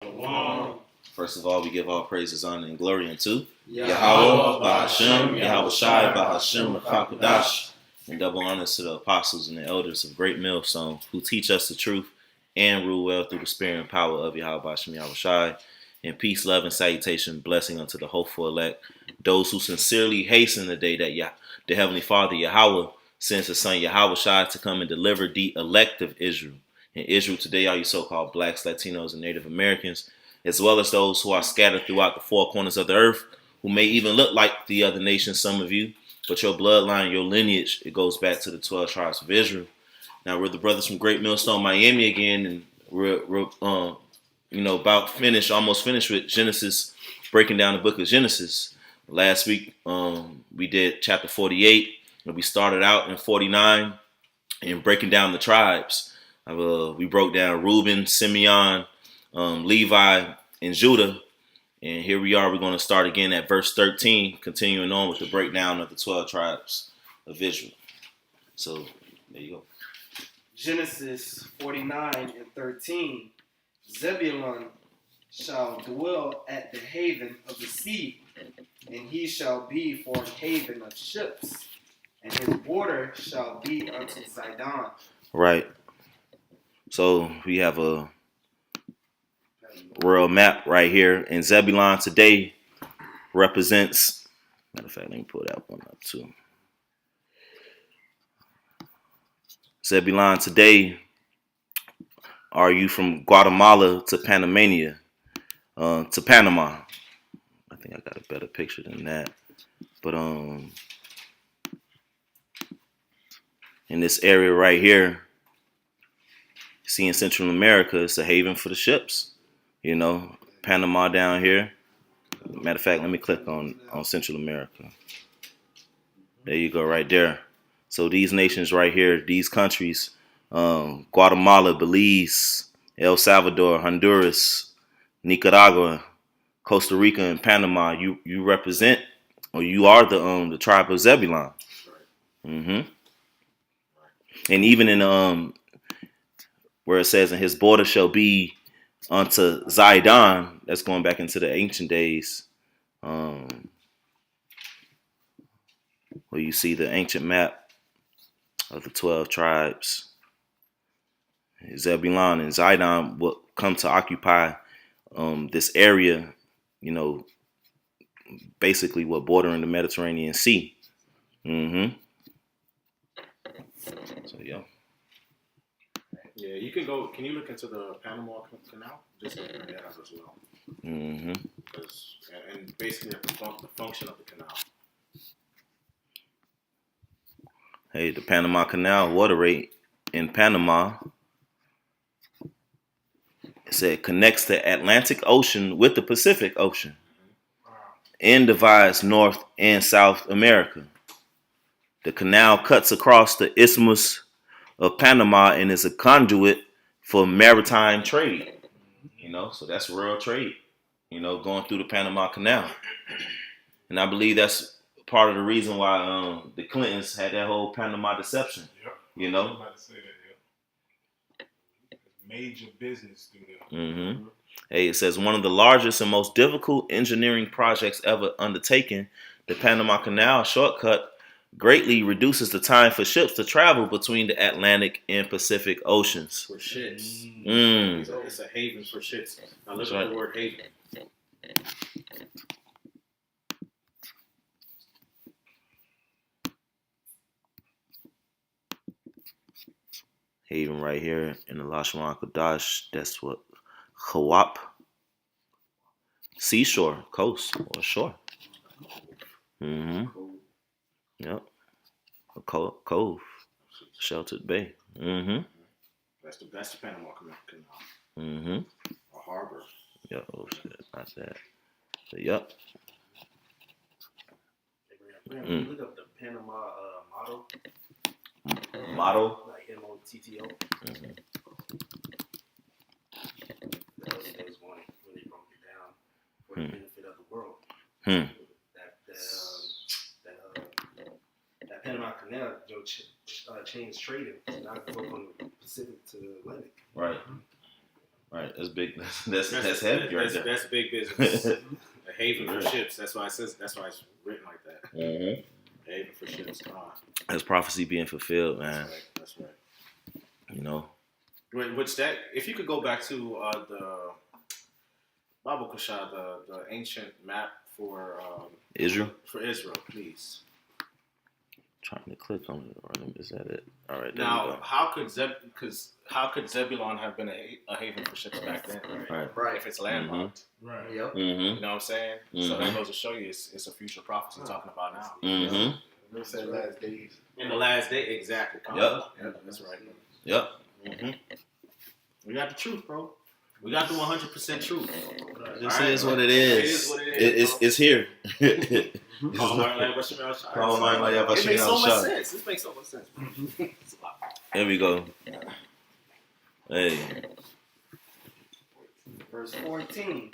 Wow. First of all, we give all praises, honor, and glory unto Yahweh, Bahashem, Yahweh Shai, Bahashem, Rakakadash, and double honors to the apostles and the elders of Great Millstone who teach us the truth and rule well through the spirit and power of Yahweh Bahashem, Yahweh Shai. And peace, love, and salutation, blessing unto the hopeful elect, those who sincerely hasten the day that the Heavenly Father, Yahweh, sends His Son, Yahweh Shai, to come and deliver the elect of Israel. In Israel today are you so-called blacks, Latinos, and Native Americans, as well as those who are scattered throughout the four corners of the earth, who may even look like the other nations, some of you, but your bloodline, your lineage, it goes back to the 12 tribes of Israel. Now, we're the brothers from Great Millstone, Miami again, and we're almost finished with Genesis, breaking down the book of Genesis. Last week, we did chapter 48, and we started out in 49 and breaking down the tribes. We broke down Reuben, Simeon, Levi, and Judah. And here we are. We're going to start again at verse 13, continuing on with the breakdown of the 12 tribes of Israel. So, there you go. Genesis 49 and 13. Zebulon shall dwell at the haven of the sea, and he shall be for a haven of ships, and his border shall be unto Zidon. Right. So we have a world map right here, and Zebulon today represents. Matter of fact, let me pull that one up too. Zebulon today. Are you from Guatemala to Panamania, to Panama? I think I got a better picture than that. But in this area right here, see in Central America, it's a haven for the ships. You know, Panama down here. Matter of fact, let me click on Central America. There you go, right there. So these nations right here, these countries, Guatemala, Belize, El Salvador, Honduras, Nicaragua, Costa Rica, and Panama, you represent, or you are the tribe of Zebulon. Mm-hmm. And even in where it says, "And his border shall be unto Zidon," that's going back into the ancient days, where you see the ancient map of the 12 tribes. Zebulon and Zidon will come to occupy this area, basically what bordering the Mediterranean Sea. Mm-hmm. So, yeah. Yeah, you can go. Can you look into the Panama Canal? Just look at that as well. Mm-hmm. And basically the function of the canal. Hey, the Panama Canal water rate in Panama, it said connects the Atlantic Ocean with the Pacific Ocean and divides North and South America. The canal cuts across the Isthmus of Panama and is a conduit for maritime trade. So that's world trade, going through the Panama Canal. And I believe that's part of the reason why the Clintons had that whole Panama deception. Yep. I was about to say that, major business through there. Mm-hmm. Hey, it says one of the largest and most difficult engineering projects ever undertaken, the Panama Canal shortcut greatly reduces the time for ships to travel between the Atlantic and Pacific Oceans. For ships. So it's a haven for ships. Now look at the word haven. Haven right here in the Lashwan Kodash, that's what Khawap, seashore, coast, or shore. Mm-hmm. Yep. A cove, sheltered bay. Mm-hmm. That's the Panama Canal. Mm-hmm. A harbor. Yep. Oh shit, not that. But yep. Look up the Panama motto. Motto. Like MOTTO. Mm-hmm. That was one when they broke it down for the benefit of the world. That Panama Canal changed trading. Now go from the Pacific to the Atlantic. Right. Right. That's big. That's heavy right there. That's big business. A haven for ships. That's why it says. That's why it's written like that. Mm-hmm. A haven for ships. Come on. That's prophecy being fulfilled, man. That's right. You know. Which that, if you could go back to the Bible Kushah, the ancient map for Israel. For Israel, please. Trying to click on it, or is that it? All right. There Now, how could Zebulon have been a haven for ships back then? Right. If it's landlocked, Right. Yep. Mm-hmm. you know what I'm saying? So that goes to show you it's a future prophecy talking about now. Mm-hmm. You said last days. In the last day, exactly. Yep. That's right. Yep. Mm-hmm. We got the truth, bro. We got the 100% truth. This is what it is. It is what it is. It's here. It makes so much sense. This makes so much sense. Here we go. Hey. Verse 14.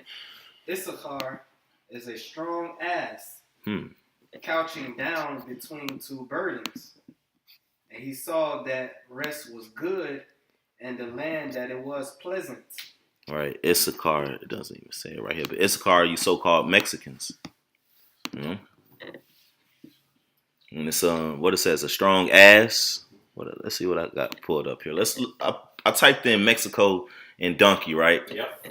Issachar is a strong ass, couching down between two burdens. And he saw that rest was good, and the land that it was pleasant. Right, Issachar. It doesn't even say it right here, but Issachar, you so-called Mexicans. You know? And it's what it says, a strong ass. Let's see what I got pulled up here. I typed in Mexico and donkey, right? Yep.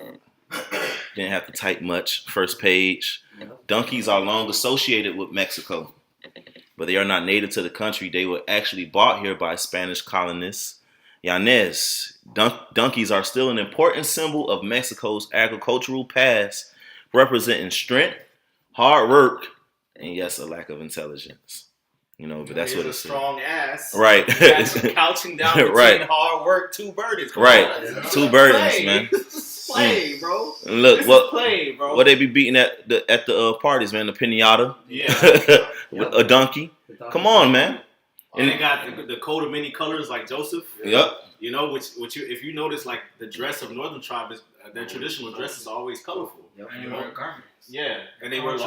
Didn't have to type much. First page. Donkeys are long associated with Mexico, but they are not native to the country. They were actually bought here by Spanish colonists. Yanez, donkeys are still an important symbol of Mexico's agricultural past, representing strength, hard work, and yes, a lack of intelligence. You know, but that's what it's strong ass. Right. Couching down between hard work, two burdens. Two burdens, man. Play, bro. And look, what they be beating at the parties, man? The pinata. Yeah. A donkey. Come on, man. And they got the coat of many colors, like Joseph. Yep. You know, which if you notice, like the dress of Northern tribe is their traditional dress is always colorful. Yep. You know? Yeah, and they wear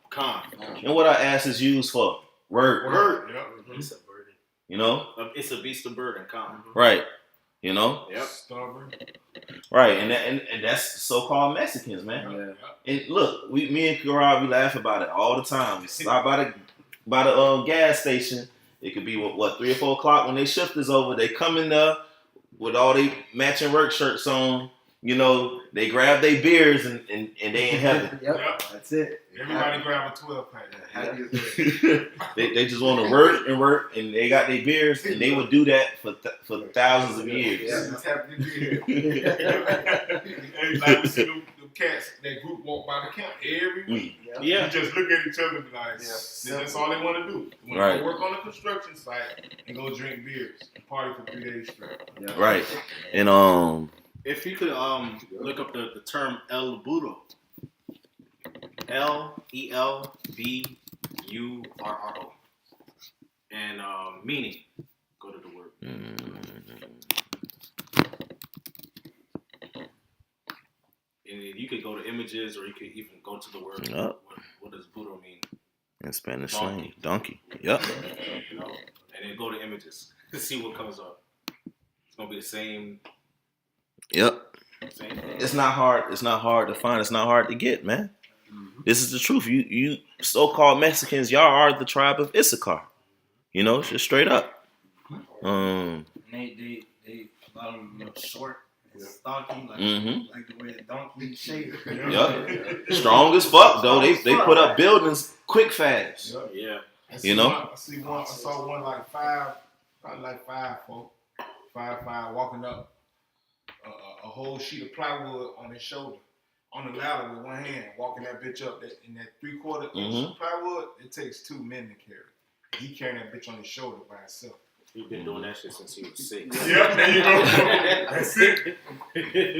con. And what our ass is used for? Word. Yep. It's a burden. You know. It's a beast of burden. Con. Right. You know. Yep. Stubborn. Right, and that's so-called Mexicans, man. Yeah. And look, me and Kira, we laugh about it all the time. We stop by the gas station. It could be what 3 or 4 o'clock when they shift is over. They come in there with all they matching work shirts on. You know, they grab their beers and they in heaven. Yep. That's it. Everybody grab a 12-pack. They just want to work, and they got their beers, and they would do that for thousands of years. Yeah, it's happening here. Like we see them cats, that group walk by the camp every week. Yeah. You just look at each other and be like, that's all they want to do. They want to go work on the construction site and go drink beers and party for 3 days straight. Yeah. Right. And if you could look up the term El Burro. L-E-L-B-U-R-R-O. And meaning. Go to the word. And you could go to images, or you could even go to the word. Yep. What does burro mean? in Spanish slang, donkey. Yep. You know, and then go to images to see what comes up. It's gonna be the same. Yep. Same thing. It's not hard. It's not hard to find. It's not hard to get, man. This is the truth. You so-called Mexicans, y'all are the tribe of Issachar. You know, just straight up. They a lot of them look short and stocky, like the way a donkey shape. Yep. Strong as fuck though. They put up buildings quick fast. Yeah. You know? I saw one like probably like 5'4", 5'5", walking up a whole sheet of plywood on his shoulder, on the ladder with one hand, walking that bitch up. In that 3/4 inch plywood, it takes 2 men to carry. He carrying that bitch on his shoulder by himself. He's been doing that shit since he was 6. Yep, there you go. That's it.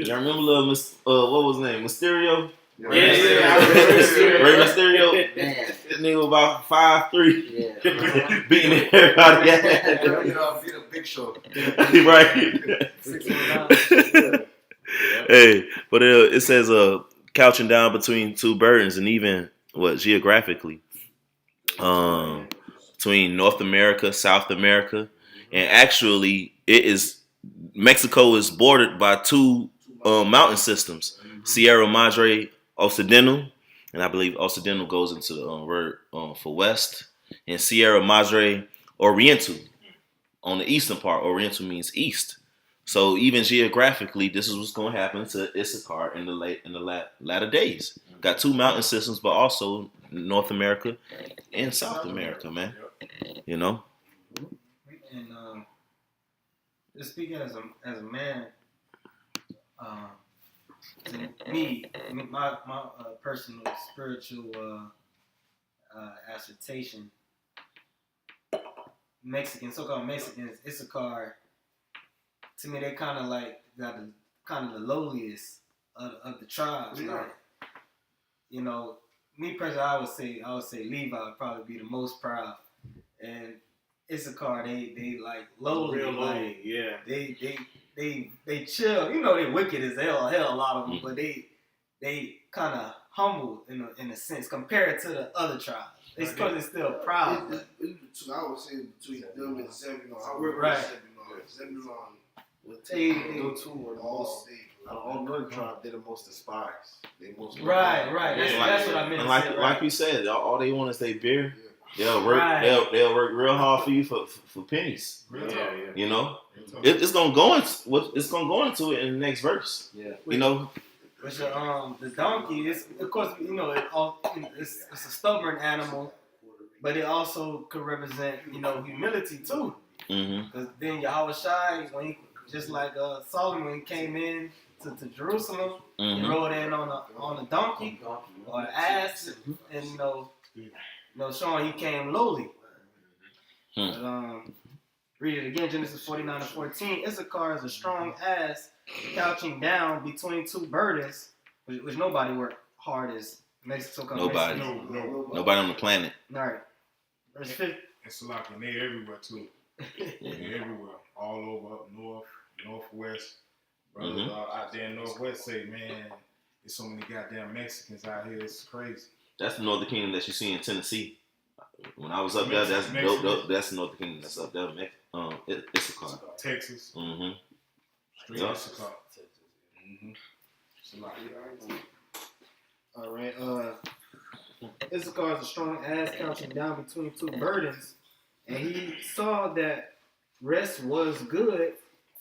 Y'all remember little what was his name? Mysterio? Yeah. Rey Mysterio. That nigga was about 5'3". Yeah. Beating everybody. Be the big show. Right. 6'9". Hey, but it says couching down between two burdens, and even geographically, between North America, South America, and actually Mexico is bordered by two mountain systems: Sierra Madre Occidental, and I believe Occidental goes into the word for west, and Sierra Madre Oriental on the eastern part. Oriental means east. So even geographically, this is what's going to happen to Issachar in the latter days. Got two mountain systems, but also North America and South America, man. You know. And just speaking as a man, to me, my personal spiritual assertion, so-called Mexicans, Issachar, to me, they kind of like got the lowliest of the tribes. Yeah. Like, you know, me personally, I would say Levi would probably be the most proud, and Issachar, they like lowly, Real like lonely, yeah. they chill. You know, they wicked as hell, a lot of them, but they kind of humble in a sense compared to the other tribes. It's because they're still proud. I would say between them and Zebulon. I work Right. with Zebulon. Zebulon would They- take they- go to or all state. All Northern tribe, they're the most despised. They most Right. Yeah. That's what I meant And to say. like you said, all they want is their beer. They'll work. Right. They'll work real hard for you for pennies. Yeah. You know, it's gonna go into it in the next verse. Yeah. You know. Which the donkey is, of course, you know, it's a stubborn animal, but it also could represent, you know, humility too. Mm-hmm. Because then Yahweh Shai, when he, just like Solomon, when he came in to Jerusalem, he rode in on a donkey or an ass, and you know, showing he came lowly. But, read it again, Genesis 49:14. Issachar is a strong ass couching down between two burdens, which nobody worked hard as Nobody. No. Nobody on the planet. All right. Verse 5. It's like and they're everywhere too. They're everywhere, all over, up north, northwest. Brothers out there in northwest say, man, there's so many goddamn Mexicans out here. It's crazy. That's the Northern Kingdom that you see in Tennessee. When I was up there, that's the Northern Kingdom that's up there. Issachar. Texas. Mm-hmm. Straight Yeah. Issachar. It's a lot. All right. Issachar is a strong ass couching down between two burdens, and he saw that rest was good,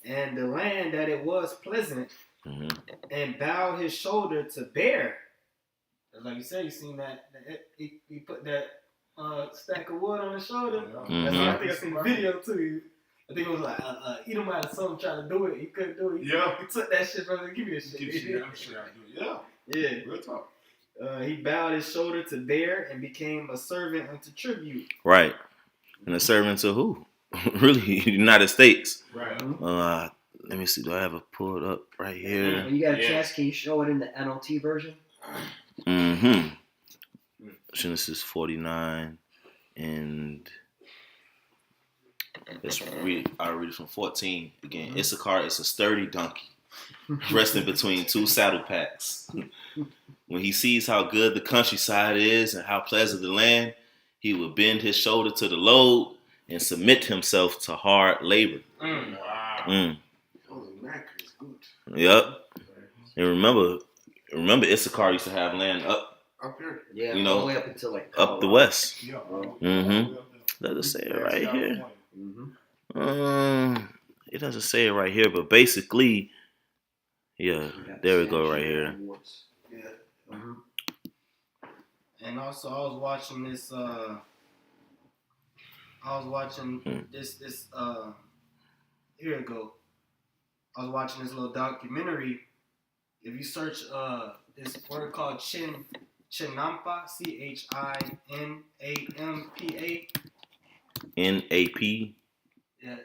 and the land that it was pleasant, and bowed his shoulder to bear. Like you said, you seen that he put that stack of wood on his shoulder. That's what I think I seen the video too. I think it was like Edomite or something trying to do it. He couldn't do it. He took that shit from him. Give me that shit. I'm sure I do it. Yeah. Real talk. He bowed his shoulder to bear and became a servant unto tribute. Right. And a servant to who? Really, United States. Right. Let me see. Do I have it pulled up right here? When you got a chance, can you show it in the NLT version? Mm-hmm. Genesis 49 and I'll read it from 14 again. Issachar is a sturdy donkey, resting between two saddle packs. When he sees how good the countryside is and how pleasant the land, he will bend his shoulder to the load and submit himself to hard labor. Wow. Holy mackerel is good. Yep. And remember Issachar used to have land up here. Yeah, you know, all the way up until like up the west. Yeah. Does it say it right here? Mm-hmm. It doesn't say it right here, but basically, yeah, there we go right here. Yeah. Mm-hmm. And also, I was watching this. Here it go. I was watching this little documentary. If you search this word called Chinampa, CHINAMPA. NAP. Yeah,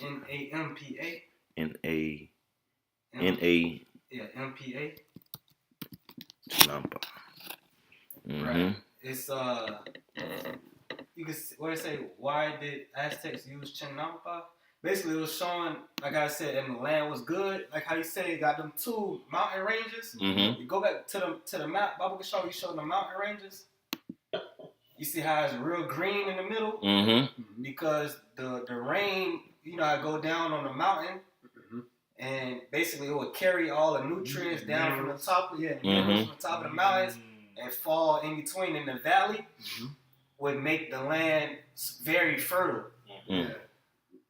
NAMPA. NA. Yeah, MPA. Number. Right. It's you can see, where it say why did Aztecs use Chinampa? Basically, it was showing, like I said, and the land was good. Like how you say, it got them two mountain ranges. You go back to the map. Baba can show you the mountain ranges. You see how it's real green in the middle because the rain, you know, I go down on the mountain, and basically it would carry all the nutrients down from the top, from the top of the mountains, and fall in between in the valley, would make the land very fertile.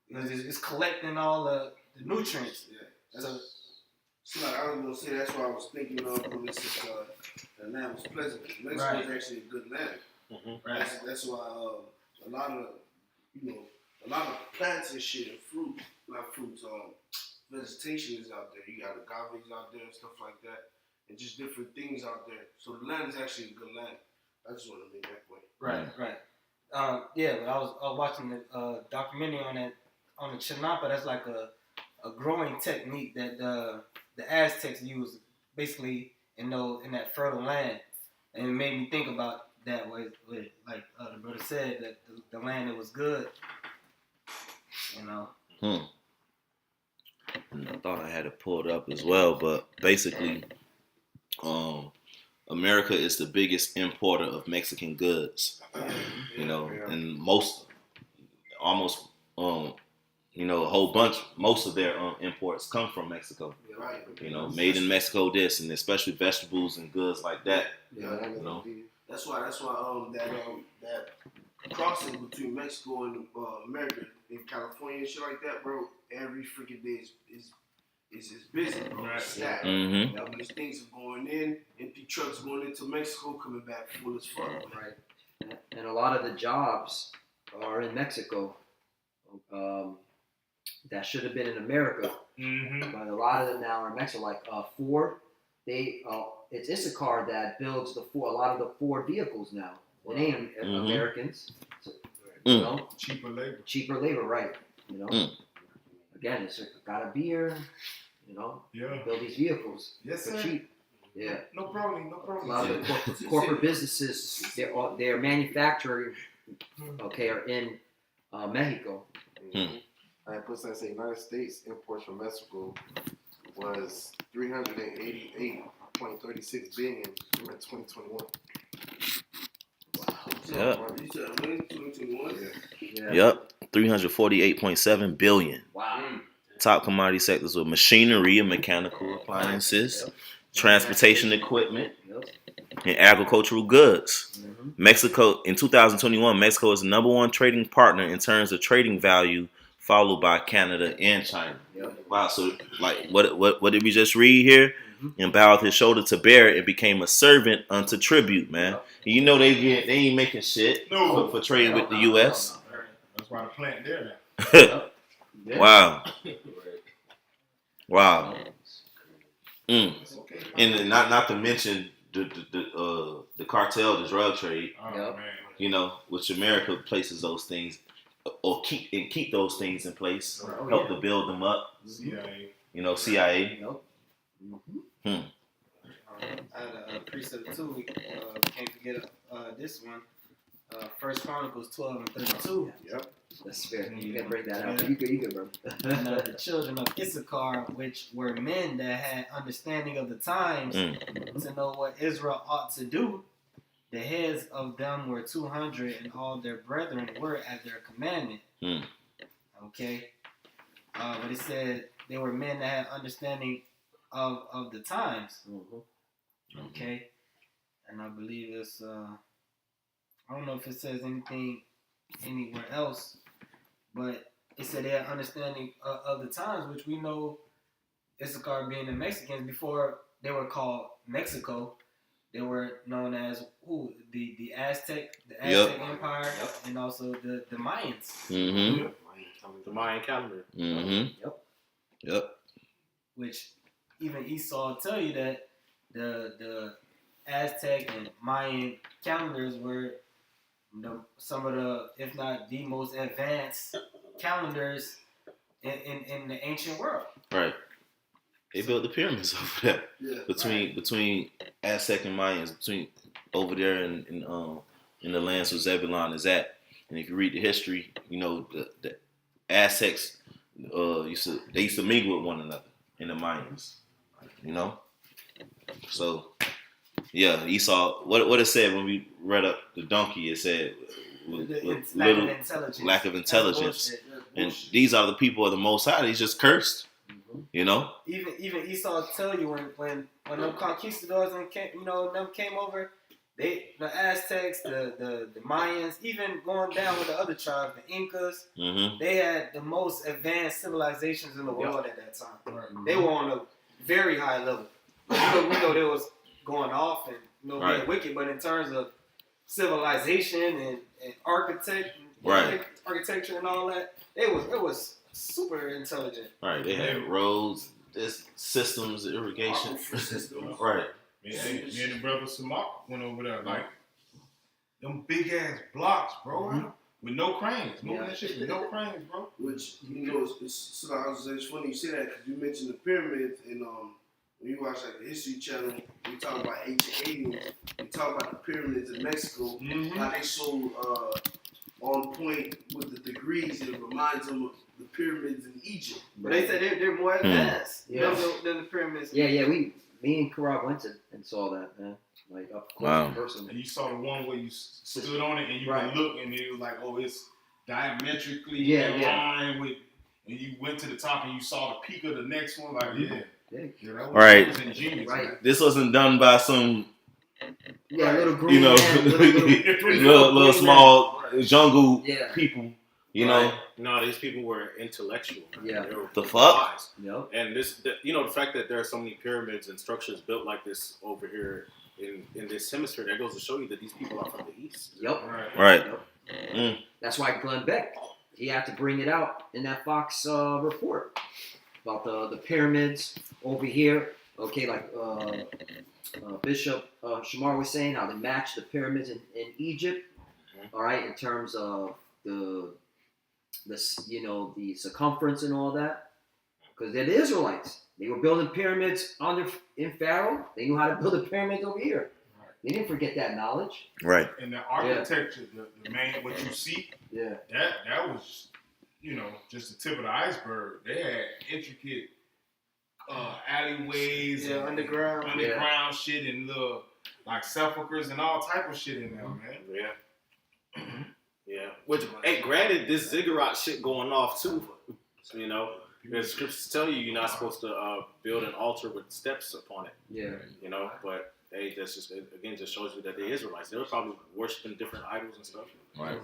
Because it's collecting all the nutrients. So like, I was gonna say that's why I was thinking of when this is the land was pleasant. Mexico is actually a good land. Right. That's why a lot of plants and shit and fruit, not fruits, vegetation is out there. You got agaves out there and stuff like that, and just different things out there. So the land is actually a good land. I just want to make that point. Right. But I was watching the documentary on the chinampa. That's like a growing technique that the Aztecs used, basically in that fertile land, and it made me think about that way. Like the brother said, that the land that was good, you know. And I thought I had it pulled up as well, but basically, America is the biggest importer of Mexican goods. You know, and almost a whole bunch, most of their imports come from Mexico. You know, made in Mexico, this, and especially vegetables and goods like that. You know, that's why that crossing between Mexico and America in California and shit like that, bro. Every freaking day is busy, bro. It's stacked. These things are going in, empty trucks going into Mexico, coming back full as fuck. Right. And a lot of the jobs are in Mexico. That should have been in America, but a lot of them now are in Mexico. Like Ford, it's Issachar that builds a lot of the Ford vehicles now. It ain't Americans. So, you know, cheaper labor, right? You know, again, it's gotta be here. You know, build these vehicles for cheap. Yeah, no problem. A lot of the corporate businesses, they're manufacturing. Are in Mexico. I put that say United States imports from Mexico was $388.36 billion in 2021. Wow. You said when 2021? Yep, 348.7 billion. Wow. Top commodity sectors were machinery and mechanical appliances, transportation equipment, and agricultural goods. Mexico in 2021, Mexico is the #1 trading partner in terms of trading value, followed by Canada and China. Wow, so like what did we just read here? And bowed his shoulder to bear and became a servant unto tribute, man. You know they ain't making shit for trading with the U.S. That's why the plant there now. Wow. And not to mention the cartel, the drug trade. You know, which America places those things or keep those things in place, help to build them up. CIA. You know, CIA. I had a precept too. We can't forget this one. First Chronicles 12:32. That's fair. You can break that out. You good, bro. And the children of Issachar, which were men that had understanding of the times to know what Israel ought to do, the heads of them were 200, and all their brethren were at their commandment. Okay? But it said they were men that had understanding of the times. Okay? And I believe it's, I don't know if it says anything anywhere else, but it said they had understanding of the times, which we know Issachar being the Mexicans, before they were called Mexico, they were known as the Aztec Empire, and also the Mayans. The Mayan calendar. Which even Esau will tell you that the Aztec and Mayan calendars were some of the, if not the most advanced calendars in the ancient world. Right. They built the pyramids over there. Between Aztec and Mayans, between over there in the lands where Zebulon is at. And if you read the history, you know the Aztecs used to mingle with one another in the Mayans. You know? So yeah, Esau, what it said when we read up the donkey, it said lack of intelligence. And these are the people of the Most High. He's just cursed. You know? Even Esau tell you when them conquistadors and them came over, the Aztecs, the Mayans, even going down with the other tribes, the Incas, they had the most advanced civilizations in the world at that time. Right. They were on a very high level. We know they was going off and being wicked, but in terms of civilization and architecture and all that, it was super intelligent. Right. They had roads, systems, irrigation. Right. Me and the brother Samak went over there, like, them big ass blocks, bro, with no cranes. Moving that shit with no cranes, bro. Which, it's funny you say that because you mentioned the pyramids, and when you watch like the History Channel, we talk about ancient aliens, we talk about the pyramids in Mexico, how they so on point with the degrees, it reminds them of the pyramids in Egypt. But they said they're more advanced than the pyramids. Yeah. Me and Karab went and saw that, man. Like up close in person. And you saw the one where you stood on it and you could look, and it was like, oh, it's diametrically in line with. And you went to the top and you saw the peak of the next one. Like, that was ingenious. Right. Man. This wasn't done by some. Little green little small jungle people. You know. No, these people were intellectual. Yeah. They were the fuck. wise. Yep. And the fact that there are so many pyramids and structures built like this over here in this hemisphere, that goes to show you that these people are from the east. Yep. Right. Yep. That's why Glenn Beck, he had to bring it out in that Fox report about the pyramids over here. Okay, like Bishop Shamar was saying, how they match the pyramids in Egypt. All right, in terms of the circumference and all that, because they're the Israelites. They were building pyramids in Pharaoh. They knew how to build a pyramid over here. Right. They didn't forget that knowledge. Right. And the architecture, the main what you see, that was just the tip of the iceberg. They had intricate alleyways, and underground shit, and little like sepulchers and all type of shit in there, man. Yeah. Yeah. Which, hey, granted, this ziggurat shit going off too. Because scriptures tell you you're not supposed to build an altar with steps upon it. Yeah. But hey, that's just just shows you that they're Israelites. They were probably worshiping different idols and stuff. Right.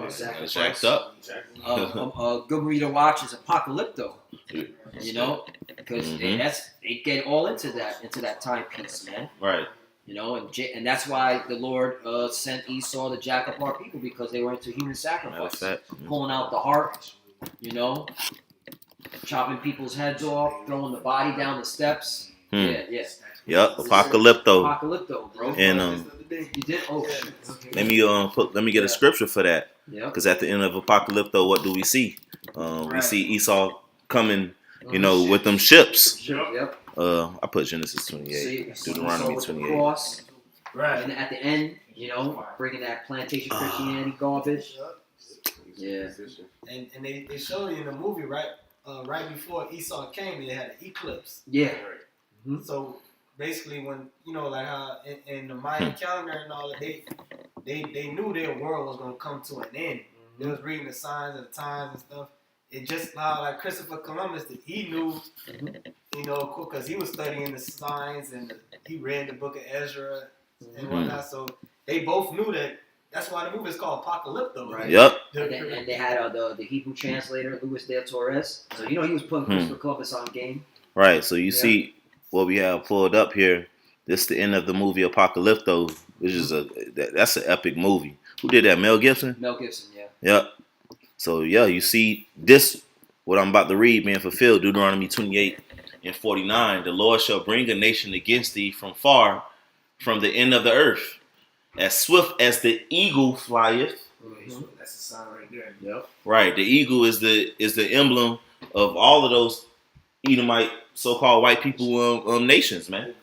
Exactly. It's jacked up. A good read to watch is Apocalypto. Because they get all into that timepiece, man. Right. And that's why the Lord sent Esau to jack up our people, because they were into human sacrifice, pulling out the heart, chopping people's heads off, throwing the body down the steps. Yep, Apocalypto, bro. And you did. Oh, okay. Let me get a scripture for that. Because at the end of Apocalypto, what do we see? We see Esau coming, with them ships. Yep. I put Genesis 28, Deuteronomy 28. Cross, and at the end, bringing that plantation Christianity garbage. Yeah. And they showed you in the movie, right before Esau came, they had an eclipse. Yeah. Mm-hmm. So basically, when like how in the Mayan calendar and all that, they knew their world was gonna come to an end. They was reading the signs of the times and stuff. It just how like Christopher Columbus, he knew, because he was studying the signs and he read the book of Ezra and whatnot. So they both knew that. That's why the movie is called Apocalypto, right? Yep. And they had the Hebrew translator, Luis de Torres. So he was putting Christopher Columbus on game. Right. So you see what we have pulled up here. This is the end of the movie Apocalypto, which is that's an epic movie. Who did that? Mel Gibson? Mel Gibson, yeah. Yep. So you see this, what I'm about to read being fulfilled, Deuteronomy 28 and 49. The Lord shall bring a nation against thee from far, from the end of the earth, as swift as the eagle flieth. That's the sign right there. Yep. Right. The eagle is the emblem of all of those Edomite so-called white people nations, man.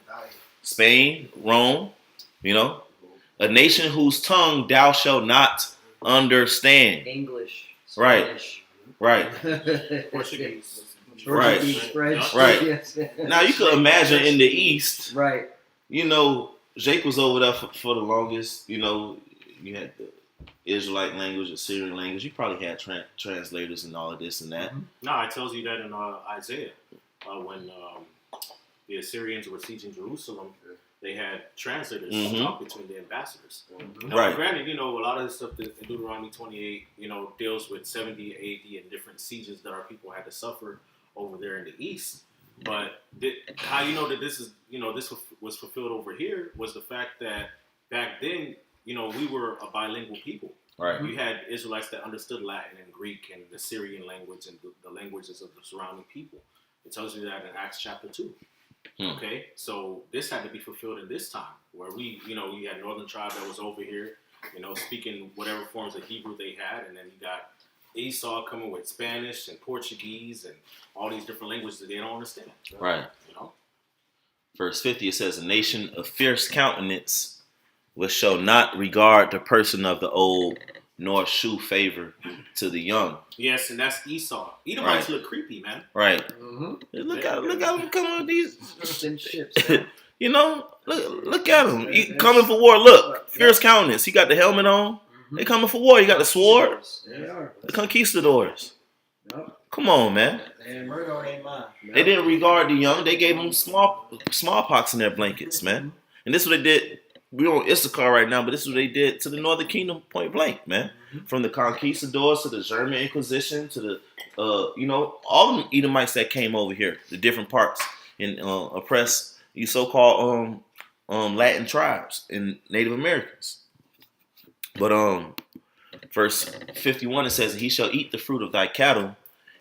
Spain, Rome, a nation whose tongue thou shalt not understand. English. Spanish. Right. Portuguese. Right. French. Right. Yes. Now you could imagine in the East, right. Jake was over there for the longest. You had the Israelite language, Assyrian language. You probably had translators and all of this and that. No, it tells you that in Isaiah. when the Assyrians were sieging Jerusalem, they had translators Mhm. talk between the ambassadors. Now, Right. granted, a lot of the stuff in Deuteronomy 28, deals with 70 AD and different sieges that our people had to suffer over there in the east. But how you know that this is, this was fulfilled over here was the fact that back then, we were a bilingual people. Right. You had Israelites that understood Latin and Greek and the Syrian language and the languages of the surrounding people. It tells you that in Acts chapter 2. Okay, so this had to be fulfilled in this time where we had Northern Tribe that was over here, speaking whatever forms of Hebrew they had, and then you got Esau coming with Spanish and Portuguese and all these different languages that they don't understand. Right. Verse 50, it says, a nation of fierce countenance which shall not regard the person of the old, nor shew favor to the young. Yes, and that's Esau. Edomites look creepy, man. Right. Mm-hmm. Look at them coming with these. Them ships. Look at him. He coming for war. Look, fierce countenance. He got the helmet on. They coming for war. He got the sword. They are. The conquistadors. Yep. Come on, man. And murder ain't mine. They didn't regard the young. They gave them smallpox in their blankets, man. And this is what they did. We're on Issachar right now, but this is what they did to the Northern Kingdom point blank, man. From the conquistadors to the German Inquisition to the, all them Edomites that came over here, the different parts, and oppressed these so-called Latin tribes and Native Americans. But verse 51, it says, he shall eat the fruit of thy cattle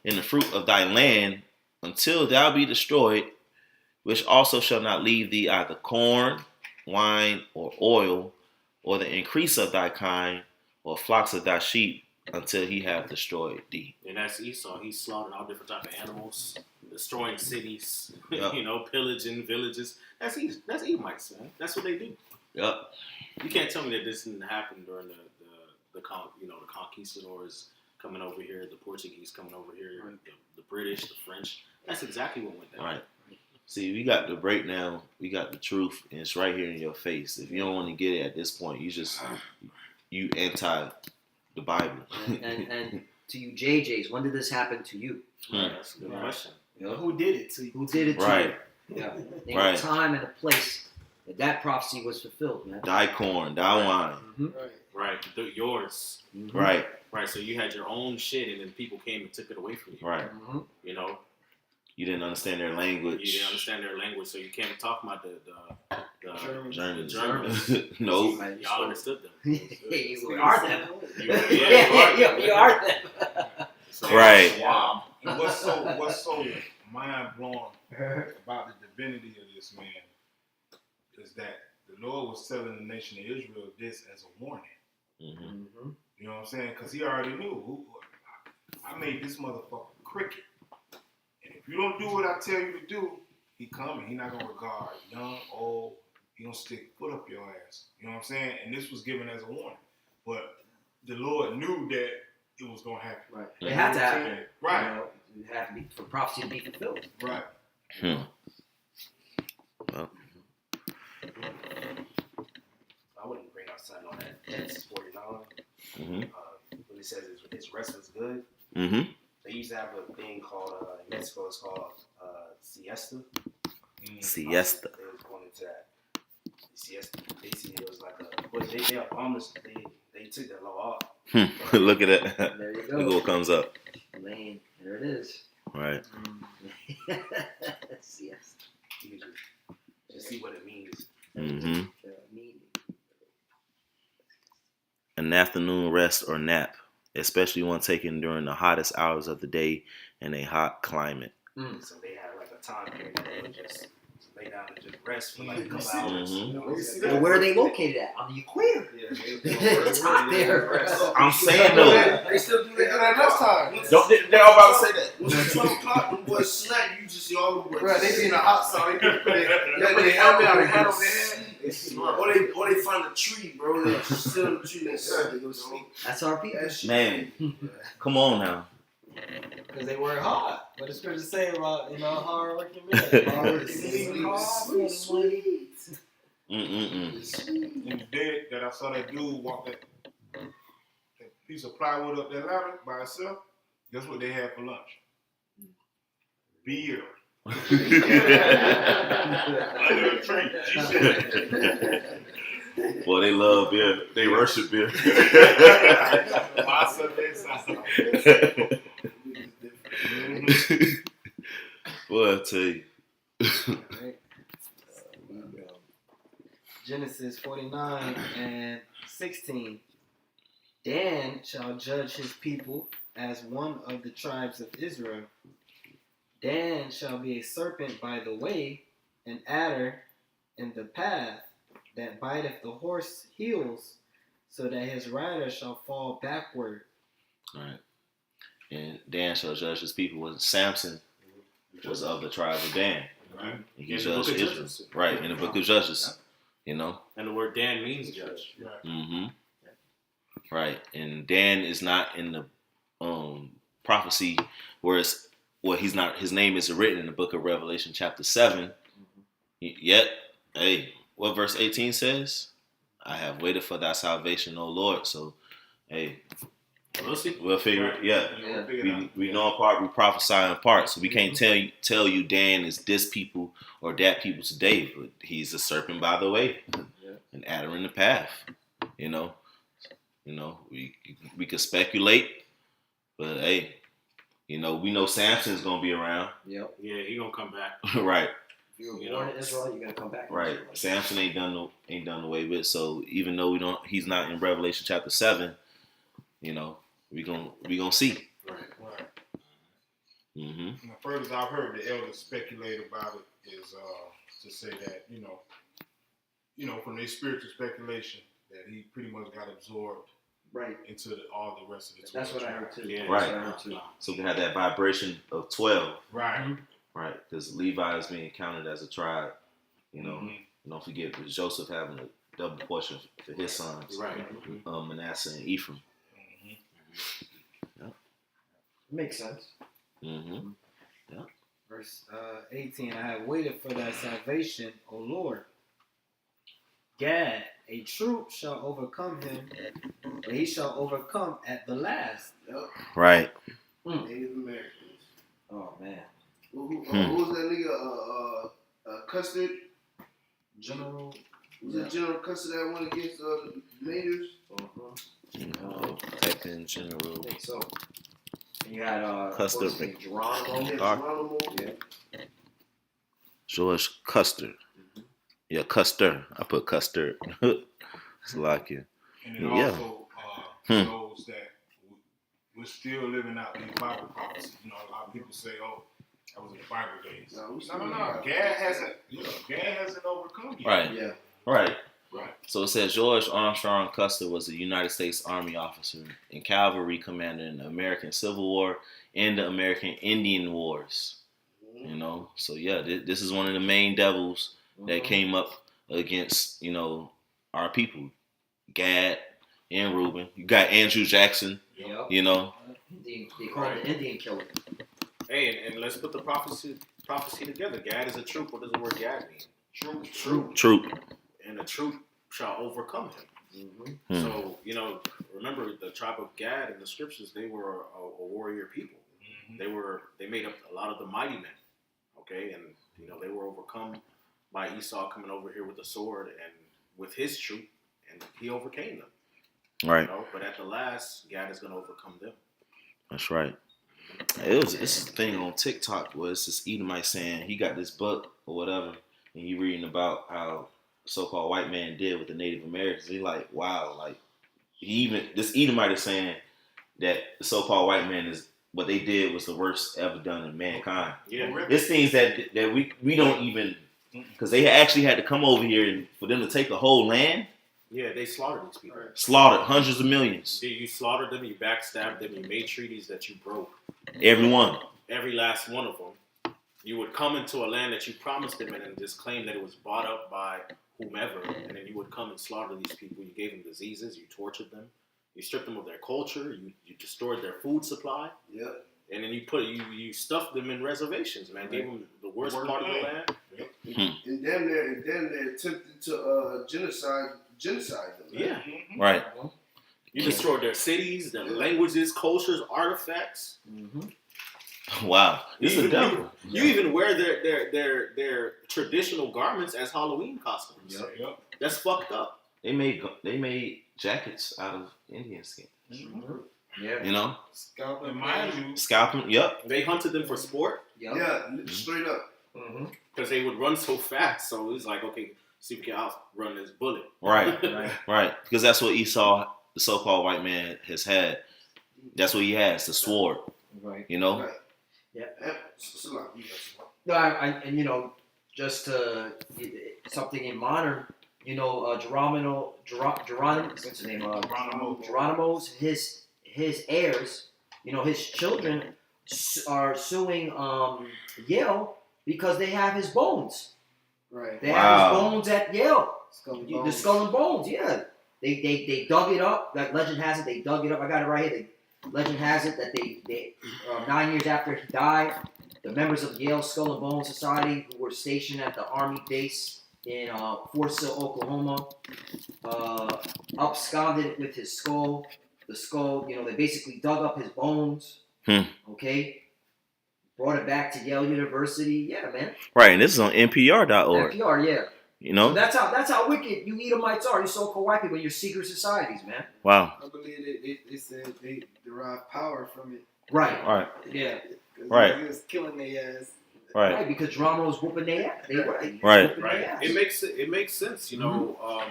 and the fruit of thy land until thou be destroyed, which also shall not leave thee either corn, wine, or oil, or the increase of thy kind, or flocks of thy sheep, until he have destroyed thee. And that's Esau. He's slaughtering all different type of animals, destroying cities, Yep. Pillaging villages. That's Edomites, man. That's what they do. Yep. You can't tell me that this didn't happen during the conquistadors coming over here, the Portuguese coming over here, the British, the French. That's exactly what went down. Right. See, we got the breakdown, we got the truth, and it's right here in your face. If you don't want to get it at this point, you anti the Bible. and to you JJs, when did this happen to you? Right, that's a good question. Who did it to you? Who did it to Right. you? Yeah. Name Right. a time and a place that prophecy was fulfilled, man. Thy corn, thy wine. Mm-hmm. Right, yours. Mm-hmm. Right. Right, so you had your own shit, and then people came and took it away from you. Right. Mm-hmm. You didn't understand their language. You didn't understand their language, so you can't talk about the Germans. Germans. No. Y'all understood them. We are them. You are them. So, Right. Wow. And what's so mind blowing about the divinity of this man is that the Lord was telling the nation of Israel this as a warning. Mm-hmm. Mm-hmm. You know what I'm saying? Because he already knew. I made this motherfucker cricket. And if you don't do what I tell you to do, he coming. He not going to regard young, old. He going to stick foot up your ass. You know what I'm saying? And this was given as a warning. But the Lord knew that it was going to happen. Right. It had to happen. Right. It had to be for prophecy to be fulfilled. Right. Well, I wouldn't bring out something on that. That's 49. mm-hmm. When it says his rest was good, Mm-hmm. they used to have a thing called in Mexico. It's called siesta. Siesta. They was going into that siesta. Basically, it was like they abolished. They took that law off. Look at that. There you Look go. what comes up. Lane. There it is. Right. Yes. You just see what it means. Mm-hmm. An afternoon rest or nap, especially one taken during the hottest hours of the day in a hot climate. So they had like a time period that they would just lay down and just rest for like a couple hours. Mhm. You know, Well, where are they located at? On the equator. It's hot there. I'm saying though. They still do that next time. They're all about to say that. When it's 12 o'clock, them boys snack, you just see all the boys. Right, they be in the hot sun. They put They helmet on their their head on their head. Or they find a tree, bro. They just sit on the tree and they go sleep. That's our people. That shit. Man, come on now. Because they work hard. What the scripture say about, hard working men? Hard working Sweet. Mm-mm-mm. In the day that I saw that dude walk that piece of plywood up that ladder by itself, guess what they had for lunch? Beer. Under a tree. Boy, they love beer. They worship beer. Boy, I tell you. Right. Genesis 49 and 16. Dan shall judge his people as one of the tribes of Israel. Dan shall be a serpent by the way, an adder in the path, that biteth the horse heels, so that his rider shall fall backward. Right. And Dan shall judge his people. Was Samson was of the tribe of Dan. Right. And he In the judged book of Israel. Judges. Right, in the book of Judges. You know? And the word Dan means judge. Mm-hmm. Right. And Dan is not in the prophecy where it's he's not, his name isn't written in the book of Revelation chapter 7. Yet, hey, what verse 18 says? I have waited for thy salvation, O Lord. So, hey, We'll see. we'll figure it. Yeah. Yeah. We know in part, we prophesy in part. So we can't tell you Dan is this people or that people today, but he's a serpent by the way, an adder in the path. You know, we could speculate, but hey, we know Samson's gonna be around. Yep. Yeah, he gonna come back. Right. If you were born in Israel, you're gonna come back. Right. Samson ain't done away with. So even though he's not in Revelation chapter 7, we gonna see. Right. Mm-hmm. And the furthest I've heard the elders speculate about it is to say that from their spiritual speculation that he pretty much got absorbed Right. into all the rest of the 12 That's what I tribes. heard too. Yeah. Right. That's what I heard too. So we can have that vibration of 12. Right. Right. Because Levi is being counted as a tribe. Mhm. Don't forget Joseph having a double portion for his sons. Right. Manasseh and Ephraim. Makes sense. Mm-hmm. Verse 18. I have waited for thy salvation, O Lord. Gad, a troop shall overcome him, but he shall overcome at the last. Right. Native Americans. Oh man. Who was that nigga? Custard. General. Was it General Custard that went against the natives? Protecting General. I think so. And you had Custard. what's his name? Geronimo. Yeah, Car- Geronimo. Yeah. George Custer. Yeah, Custer. I put Custard. It's like you. And it Yeah. also shows that we're still living out these Bible prophecies. A lot of people say, "Oh, that was in the Bible days." No. Gad hasn't overcome yet. Right. Yeah. Right. Right. So it says George Armstrong Custer was a United States Army officer and cavalry commander in the American Civil War and the American Indian Wars. So yeah, this is one of the main devils that came up against, our people. Gad and Reuben. You got Andrew Jackson, Yep. you know. They call it the Indian killer. Hey, and let's put the prophecy together. Gad is a troop. What does the word Gad mean? Troop. And a troop shall overcome him. Hmm. So, remember the tribe of Gad in the scriptures, they were a warrior people. They made up a lot of the mighty men. Okay, and they were overcome by Esau coming over here with the sword and with his troop, and he overcame them. Right. But at the last, Gad is going to overcome them. That's right. It's a thing on TikTok where it's this Edomite saying he got this book or whatever, and he reading about how so-called white man did with the Native Americans. He like, wow, like this Edomite is saying that the so-called white man is what they did was the worst ever done in mankind. Yeah. It's things that we don't even, because they actually had to come over here and for them to take the whole land. Yeah, they slaughtered these people. Slaughtered hundreds of millions. You slaughtered them, you backstabbed them, you made treaties that you broke. Everyone. Every last one of them. You would come into a land that you promised them and just claim that it was bought up by whomever, and then you would come and slaughter these people. You gave them diseases, you tortured them, you stripped them of their culture, you destroyed their food supply. Yep. And then you stuffed them in reservations, man. Gave them the worst part of the land. Yep. And damn near attempted to genocide them. Man. Yeah. Right. You destroyed their cities, their languages, cultures, artifacts. Wow, this is a devil. You even wear their traditional garments as Halloween costumes. Yep. That's fucked up. They made jackets out of Indian skin. Yeah. You know, And mind you, scalping. Yep. They hunted them for sport Yep. Yeah, straight up. Mm-hmm. because they would run so fast. So it's like, okay, see if we can outrun this bullet. Right. Right. Because that's what Esau, the so-called white man, has had. That's what he has, the sword. Right. You know. Right. Yeah. So, like, you got No, and you know, just something in modern, you know, Geronimo, what's his name? Geronimo's his heirs, you know, his children are suing Yale because they have his bones. right. They have his Wow. bones at Yale. Skull The skull and bones, yeah. They dug it up. That legend has it. They dug it up. I got it right here. Legend has it that they 9 years after he died, the members of Yale Skull and Bone Society who were stationed at the Army base in Fort Sill, Oklahoma, absconded with his skull. The skull, you know, they basically dug up his bones. Okay, brought it back to Yale University. Yeah, man. Right, and this is on NPR.org. NPR, yeah. You know. So that's how wicked you Edomites are. You so-called white people in your secret societies, man. Wow. I believe it said they derive power from it. Right. Right. Yeah. Right. He was killing their ass. Right. Right, because Geronimo was whooping their ass. They were. Right. Whooping Right. their ass. It makes sense, you know,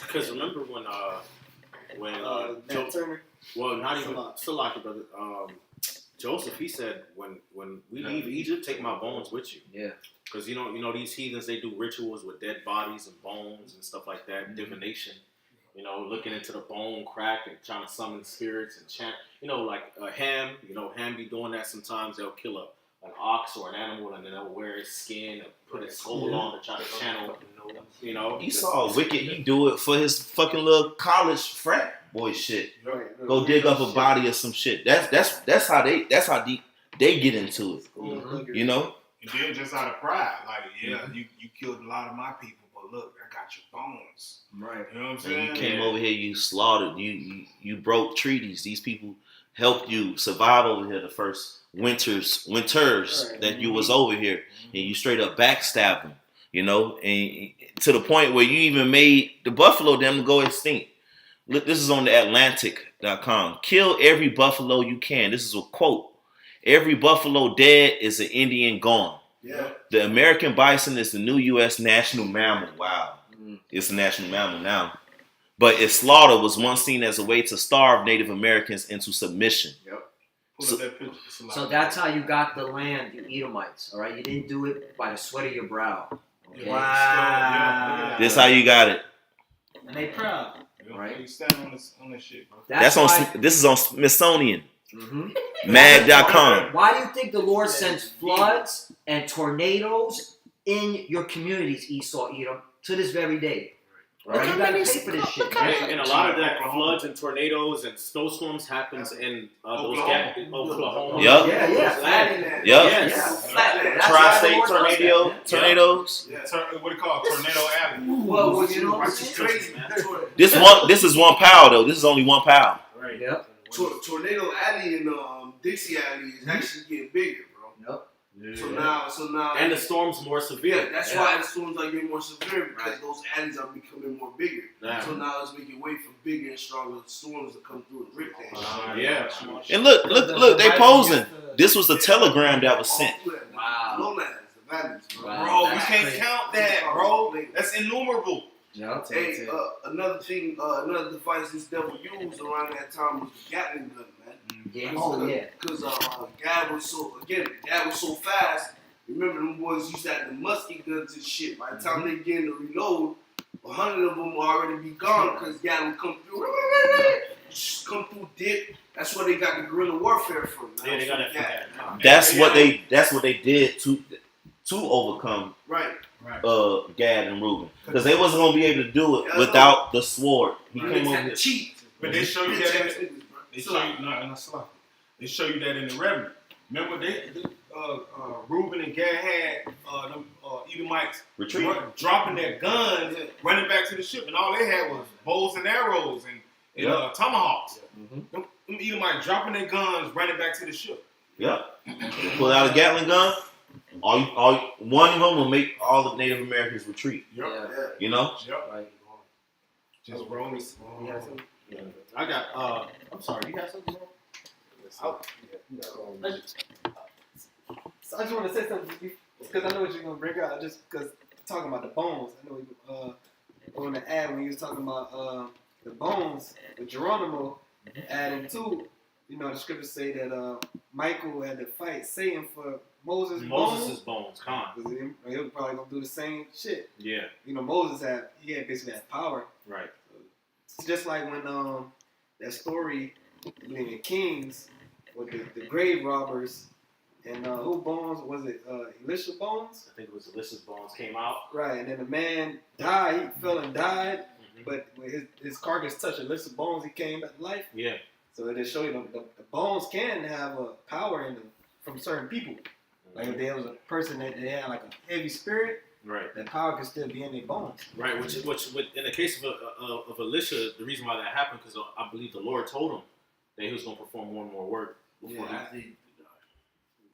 because remember when Nat Turner. well, not even Salaki, brother. Joseph, he said, when we leave Egypt, take my bones with you. Yeah. Because you know these heathens, they do rituals with dead bodies and bones and stuff like that, divination. You know, looking into the bone crack and trying to summon spirits and chant. You know, like Ham. You know, Ham be doing that sometimes. They'll kill an ox or an animal and then they'll wear its skin and put its skull on to try to channel. You know, Esau wicked. He do it for his fucking little college frat boy shit. Right. Go dig up a body or some shit. That's how deep they get into it. Mhm. You know. and then just out of pride, like, you killed a lot of my people, but look, I got your bones. Right. You know what I'm And saying? you came over here, you slaughtered, you broke treaties. These people helped you survive over here the first winters that you was over here, and you straight up backstabbed them. You know, and to the point where you even made the buffalo them go extinct. Look, this is on the Atlantic.com. Kill every buffalo you can. This is a quote. Every buffalo dead is an Indian gone. Yeah. The American bison is the new U.S. national mammal. Wow. It's a national mammal now. But its slaughter was once seen as a way to starve Native Americans into submission. Pull up that picture. It's a lot. So that's how you got the land, you Edomites. All right. You didn't do it by the sweat of your brow. Okay? Wow. This how you got it. And they proud. Right. You stand on this shit, bro. That's on. This is on Smithsonian. Mhm. Mag.com. Why do you think the Lord sends floods and tornadoes in your communities, Esau, Edom, to this very day? Right? You gotta pay for this shit. and a lot of that floods and tornadoes and snowstorms happens in those Oklahoma. Yup. Yeah, yeah. Flatland. Yup. Yeah. Yes. That's why the Tri-state Lord does that, man. tornadoes. Yeah. What do you call it? Tornado Alley. Well, you know, Which is crazy, man. This is 1 pound though. This is only 1 pound. Right. Yep. Tornado Alley and Dixie Alley is actually getting bigger, bro. Yep. So now, And the storm's more severe. yeah, that's why the storms are getting more severe because those alleys are becoming more bigger. Yeah. So now it's making way for bigger and stronger storms to come through and rip that shit. Yeah. And look, they posing. This was the telegram that was sent. Wow. Lowlands, the valleys, bro. Wow. Bro, you That's can't crazy. count that, bro. That's innumerable. Yep. Hey, another thing, another device this devil used around that time was the Gatling gun, man. Yeah. Oh, yeah. Because Gad was so fast. Remember, them boys used to have the musket guns and shit. By the time they get in the reload, 100 of them will already be gone because Gad would come through. Just come through dip. That's where they got the guerrilla warfare from. Man. Yeah, they got that from that. That's what they did to overcome Right. Gad and Reuben, because they wasn't gonna be able to do it without the sword. He They came over had here. to cheat. But they show you that. They show Slack. you They show you that in the revenue. Remember, Reuben and Gad had them Edomites Retreat. dropping their guns, running back to the ship, and all they had was bows and arrows and tomahawks. Them Edomites dropping their guns, running back to the ship. Yep. They pull out a Gatling gun. One of them will make all the Native Americans retreat. Yep. Yeah. You know? Yep. Right. Just rolling. Yeah, so- I got. I'm sorry. You got something, bro? So I just want to say something because I know what you're gonna bring out. Just because talking about the bones, I know on the ad when you was talking about the bones with Geronimo adding to, the scriptures say that Michael had to fight Satan for Moses' Moses' bones. bones, con. Because he was probably gonna do the same shit. Yeah. Moses had basically had power. Right. It's just like when that story in Kings with the grave robbers and who bones was it? Elisha bones? I think it was Alyssa's bones came out. Right, and then the man died. He fell and died, Mm-hmm. but when his carcass touched Elisha bones, he came back to life. Yeah. So it just show you the bones can have a power in them from certain people. Like if there was a person that they had like a heavy spirit, Right. that power can still be in their bones. Right. Which in the case of Elisha, the reason why that happened because I believe the Lord told him that he was going to perform more and more work before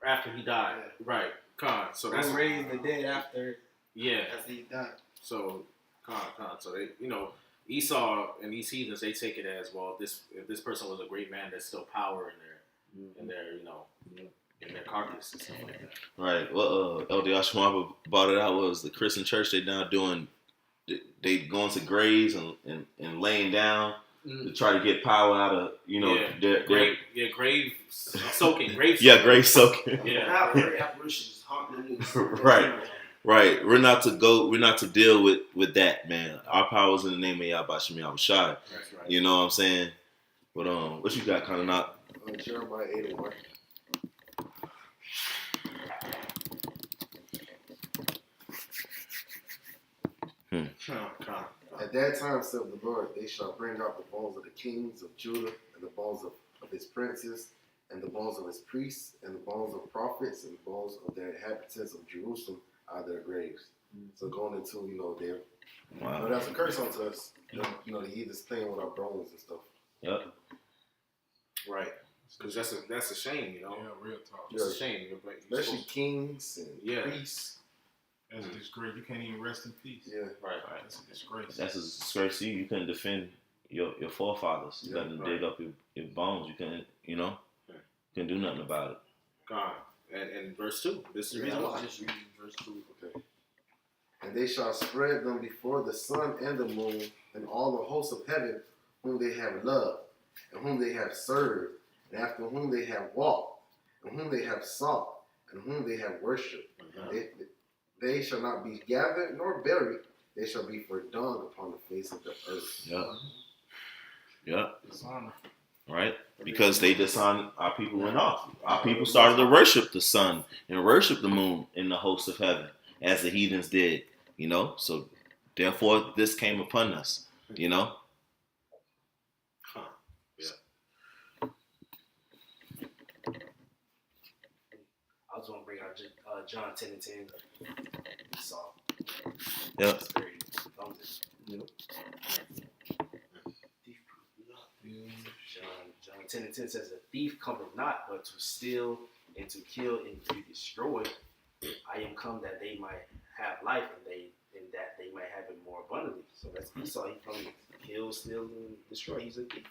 after he died. Yeah. Right. Con. So that's That's raised the dead after yeah. he died. So con. So they Esau and these heathens they take it as well. If this person was a great man, there's still power in their in their carcass and stuff like that. Right. Well, LD Ashwamba brought it out was the Christian church. They now doing. They going to graves and laying down to try to get power out of their grave soaking, grave yeah, soaking. grave soaking. Yeah. Apparitions haunting Right. Right. We're not to deal with that, man. Our power is in the name of Yahweh Shem Yahweh Shai. That's right. You know what I'm saying? But what you got, kind of not? Jeremiah 8:1. Con. At that time, said the Lord, they shall bring out the bones of the kings of Judah, and the bones of his princes, and the bones of his priests, and the bones of prophets, and the bones of the inhabitants of Jerusalem out of their graves. So going into, their Wow. that's a curse unto us. The heathens playing with our bones and stuff. Yep. Right. Because that's a shame, Yeah, real talk. It's a shame. Especially kings and Yeah. priests. That's a disgrace. You can't even rest in peace. Yeah. Right. That's a disgrace. That's a disgrace to you. You couldn't defend your forefathers. You Yeah, got to right. dig up your bones. You couldn't, couldn't do nothing about it. God. And verse 2. This is the reason why. Just reading verse 2. Okay. And they shall spread them before the sun and the moon and all the hosts of heaven whom they have loved and whom they have served and after whom they have walked and whom they have sought and whom they have worshipped. They shall not be gathered nor buried. They shall be for dung upon the face of the earth. Yep. Yep. Dishonor. Right? Because they dishonored our people went off. Our people started to worship the sun and worship the moon in the hosts of heaven, as the heathens did. So therefore this came upon us. I was going to bring out John 10:10. Esau. Yep. That's very John 10:10 says, "A thief cometh not but to steal and to kill and to destroy. I am come that they might have life and that they might have it more abundantly." So that's Esau. He comes to kill, steal, and destroy. He's a thief.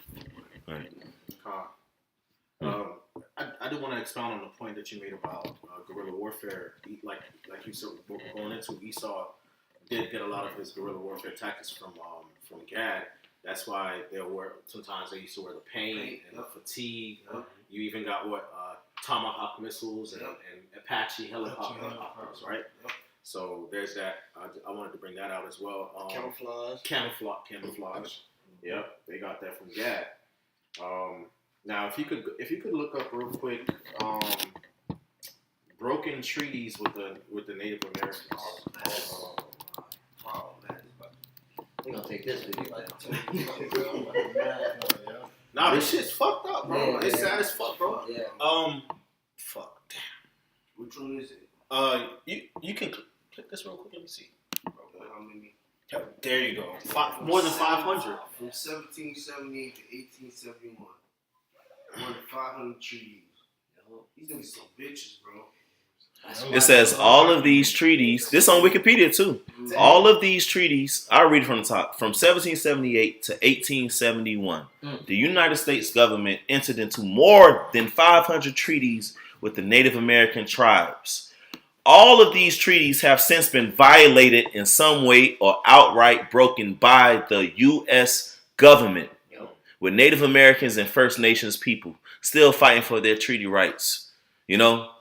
Right. I do want to expound on the point that you made about guerrilla warfare. Like you said, going into Esau did get a lot of his guerrilla warfare tactics from Gad. That's why sometimes they used to wear the paint and the fatigue. You even got Tomahawk missiles and Apache helicopters, right? So there's that. I wanted to bring that out as well. Camouflage. Yep, they got that from Gad. Now, if you could look up real quick, broken treaties with the Native Americans. They gonna take this video. Nah, this shit's fucked up, bro. Yeah, It's yeah. sad as fuck, bro. Yeah. Fuck. Damn. Which one is it? You can click this real quick. Let me see. How many? There you go. More than 500. From 1778 to 1871. More than 500 treaties. These niggas some bitches, bro. It says all of these treaties. This on Wikipedia too. All of these treaties. I'll read it from the top. From 1778 to 1871, the United States government entered into more than 500 treaties with the Native American tribes. All of these treaties have since been violated in some way or outright broken by the U.S. government, with Native Americans and First Nations people still fighting for their treaty rights. You know?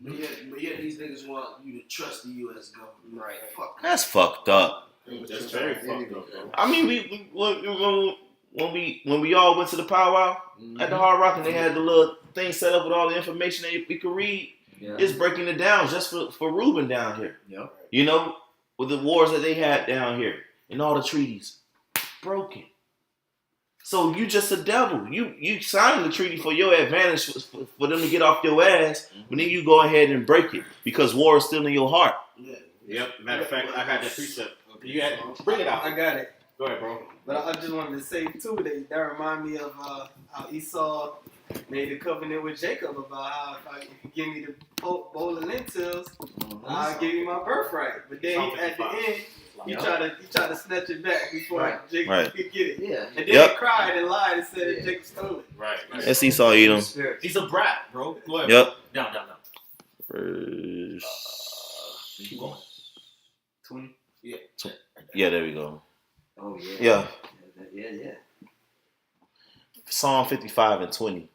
But yet these niggas want you to trust the U.S. government. Right. Fuck. That's fucked up. That's very fucked up, bro. I mean, when we all went to the powwow at the Hard Rock and they had the little thing set up with all the information that we could read, it's breaking it down just for Reuben down here. Yep. You know, with the wars that they had down here and all the treaties broken. So you just a devil. You signed the treaty for your advantage for them to get off your ass, but then you go ahead and break it because war is still in your heart. Yeah. Yep. Matter of fact, I had that precept. You had bring it out. I got it. Go ahead, bro. But I just wanted to say too that remind me of how Esau made a covenant with Jacob about how if you give me the bowl of lentils, I'll give you my birthright. But then at the end, he tried to snatch it back before Jacob could get it. Yeah. And then he cried and lied and said that Jacob stole it. Right. That's Esau Edom. He's a brat, bro. Go ahead. Yep. Down. Verse. Keep going. 20. Yeah, there we go. Oh yeah. Yeah. Psalm 55 and 20.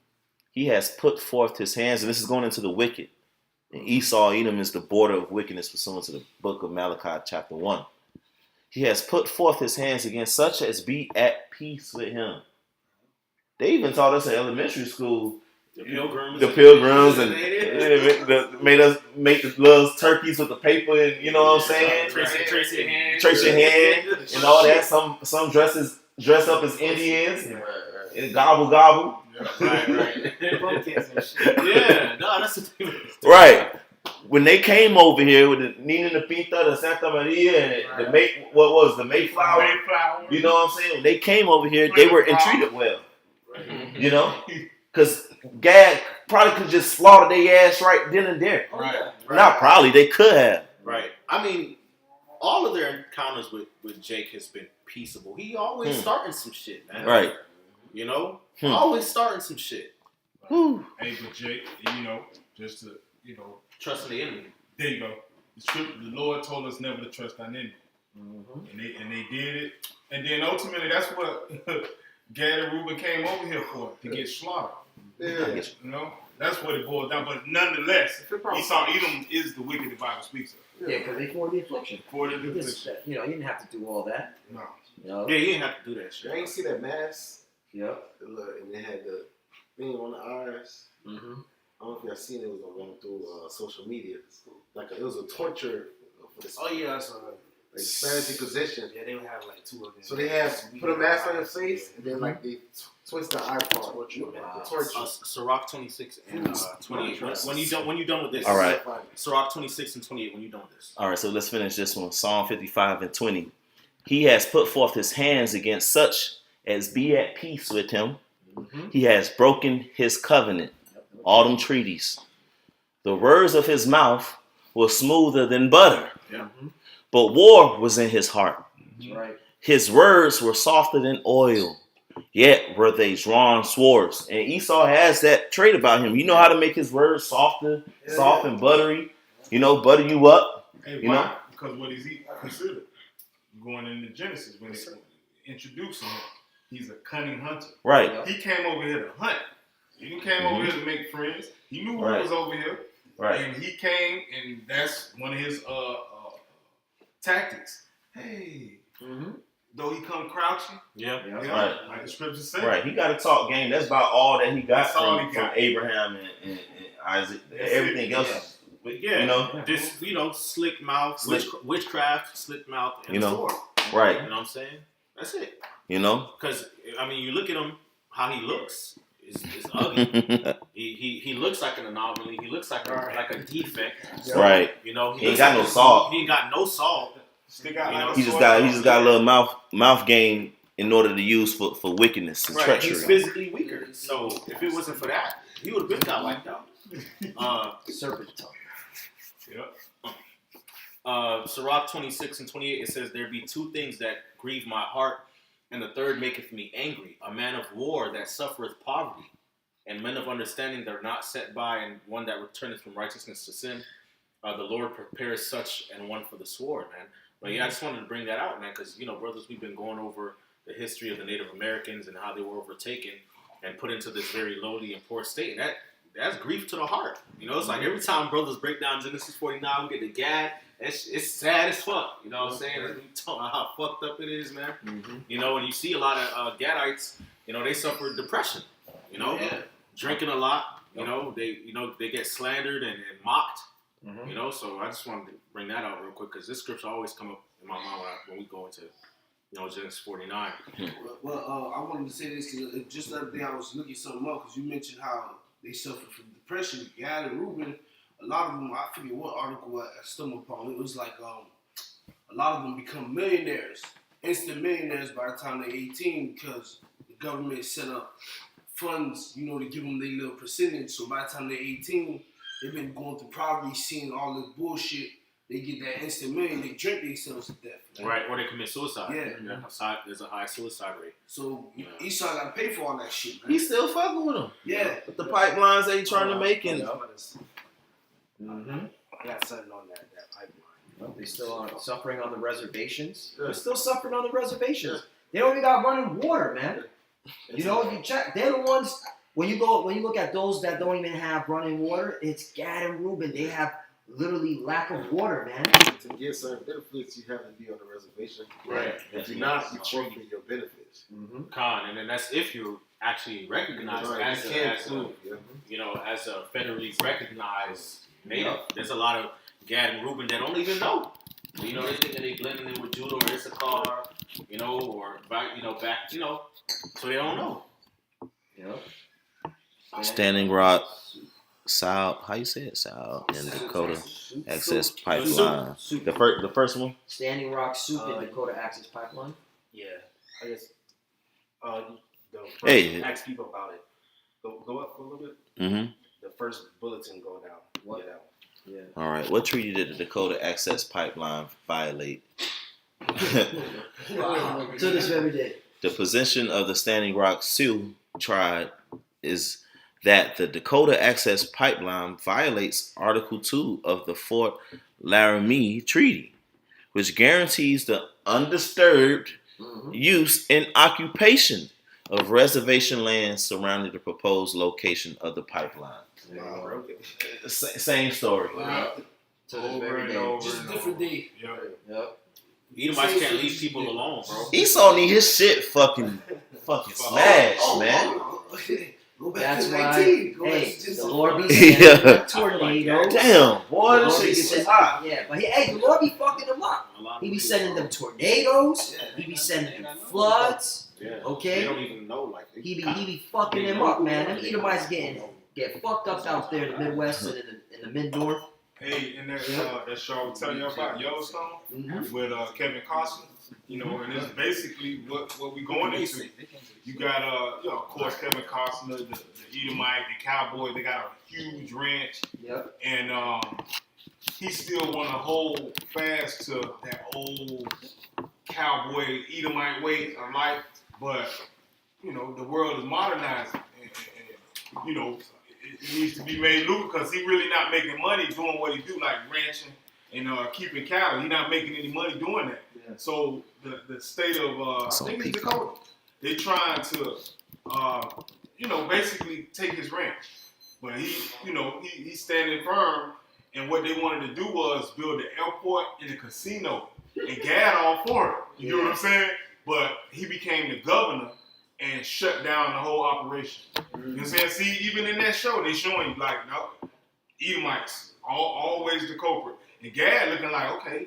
He has put forth his hands, and this is going into the wicked. And Esau, Edom is the border of wickedness pursuant to the book of Malachi chapter 1. He has put forth his hands against such as be at peace with him. They even taught us in elementary school, the pilgrims and made us make the little turkeys with the paper and you know what I'm saying? Trace your hand and all that. Some dress up as Indians and gobble. Right. Yeah, no, that's the thing. Right. When they came over here with the Nina Pinta, the Santa Maria, and the Mayflower, you know what I'm saying? When they came over here, they were treated well. You know? Because Gad probably could just slaughter their ass right then and there. Right. Not probably, they could have. Right. I mean, all of their encounters with Jake has been peaceable. He always starting some shit, man. Right. You know? Always starting some shit. Hey, but Jake, just to, trusting the enemy. There you go. The Lord told us never to trust our enemy. And they did it. And then ultimately, that's what Gad and Reuben came over here for, to get slaughtered. Yeah. That's what it boils down. But nonetheless, Esau Edom is the wicked the Bible speaks of. Yeah, because they for the affliction. For the affliction. You didn't have to do all that. No. Yeah, you didn't have to do that shit. I ain't see that mask. Yep. Look, and they had the thing on the eyes. Mm-hmm. I don't know if y'all seen it. It was going through social media. It was a torture for this. Oh yeah, I saw that. Like Spanish Inquisition. Yeah, they would have like two of them. So they have put a mask on your face and then they twist the eye part. Wow. Torture. Sirach 26 and 28. When you done with this? All right. Sirach 26 and 28. When you done with this? All right, so let's finish this one. Psalm 55 and 20. He has put forth his hands against such as be at peace with him. He has broken his covenant, all them treaties. The words of his mouth were smoother than butter, but war was in his heart. Right. His words were softer than oil, yet were they drawn swords. And Esau has that trait about him. You know how to make his words soft and buttery. Butter you up. Hey, you why? know? Because what is he considered? Going into Genesis, when they introduce him, he's a cunning hunter. Right. He came over here to hunt. He didn't came over here to make friends. He knew who was over here. Right. And he came, and that's one of his tactics. Hey. Though he come crouching. Yeah. Right. Like the scriptures say. Right. He got to talk game. That's about all that he got from Abraham and Isaac. Everything else. Yeah. This, slick mouth, witchcraft, slick mouth, and sword. Right. You know what I'm saying? That's it. Because, you look at him, how he looks is ugly. he looks like an anomaly. He looks like a defect. Right. He ain't got no salt. He ain't got no salt. Stick out he just got a little mouth game in order to use for wickedness and treachery. He's physically weaker. So if it wasn't for that, he would have been got wiped out. Serpent tongue. Yep. Sirach 26 and 28, it says, there be two things that grieve my heart, and the third maketh me angry. A man of war that suffereth poverty, and men of understanding that are not set by, and one that returneth from righteousness to sin. The Lord prepares such and one for the sword, man. But yeah, I just wanted to bring that out, man, because, brothers, we've been going over the history of the Native Americans and how they were overtaken and put into this very lowly and poor state. And that's grief to the heart. It's like every time brothers break down Genesis 49, we get the Gad. It's sad as fuck. You know what I'm saying? We talking about how fucked up it is, man. Mm-hmm. And you see a lot of Gadites, they suffer depression. Drinking a lot. They get slandered and mocked. Mm-hmm. So I just wanted to bring that out real quick because this scripture always come up in my mind when we go into, Genesis 49. Well, I wanted to say this because just the other day I was looking something up because you mentioned how they suffer from depression. Gad and Reuben, a lot of them, I forget what article I stumbled upon. It was like a lot of them become millionaires, instant millionaires by the time they're 18 because the government set up funds, to give them their little percentage. So by the time they're 18, they've been going through poverty, seeing all this bullshit. They get that instant million, they drink themselves to death. Right, or they commit suicide. Yeah. There's a high suicide rate. So Esau got to pay for all that shit, man. He's still fucking with them. Yeah. With the pipelines they trying to make and Mm-hmm. I got something on that pipeline. Well, they still are suffering on the reservations. They're still suffering on the reservations. They don't even got running water, man. If you check, they're the ones. When you look at those that don't even have running water, it's Gad and Reuben. They have literally lack of water, man. To get certain benefits, you have to be on the reservation. Right. If you're not, you forfeit your benefits. Con, and then that's if you're actually recognized as a federally recognized native. There's a lot of Gad and Reuben that don't even know. They think that they blending in with Judah or Issachar, or back, so they don't know. Standing Rock, South. How you say it? South and Dakota Access Pipeline. The first one. Standing Rock Soup and Dakota Access Pipeline. Yeah, I guess. Hey. Ask people about it. Go up for a little bit. Mm-hmm. The first bulletin go down. What? Get out. Yeah. All right. What treaty did the Dakota Access Pipeline violate? Wow. To this very day. The position of the Standing Rock Sioux tribe is that the Dakota Access Pipeline violates Article 2 of the Fort Laramie Treaty, which guarantees the undisturbed use and occupation of reservation lands surrounding the proposed location of the pipeline. Same story. Wow. To this very day. Just a different day. Yep. Edomites can't leave people alone, bro. Esau need his shit fucking smashed, man. Go back That's to why, 19. Go back hey, to the Lord be sending them tornadoes. Damn, boy, The this Lord be shit is sending- hot. Yeah, but the Lord be fucking them up. He be sending them tornadoes. He be sending them floods. Yeah. Okay? They don't even know, like He be fucking them up, man. Them Edomites get fucked up out there in the Midwest and in the mid-north. Hey, and that show I was telling you about Yellowstone with Kevin Costner, and it's basically what we going into. You got, of course, Kevin Costner, the Edomite, the cowboy. They got a huge ranch, and he still want to hold fast to that old cowboy Edomite way of life. But the world is modernizing, and it needs to be made lucrative because he really not making money doing what he do, like ranching and keeping cattle. He not making any money doing that. Yeah. So the state of I think it's Dakota, they trying to basically take his ranch, but he's standing firm. And what they wanted to do was build the airport and the casino, and Gad all for it. You know what I'm saying? But he became the governor and shut down the whole operation. You know what I'm saying? See, even in that show, they showing you, like, no, Edomites, always the culprit. And Gad looking like, okay,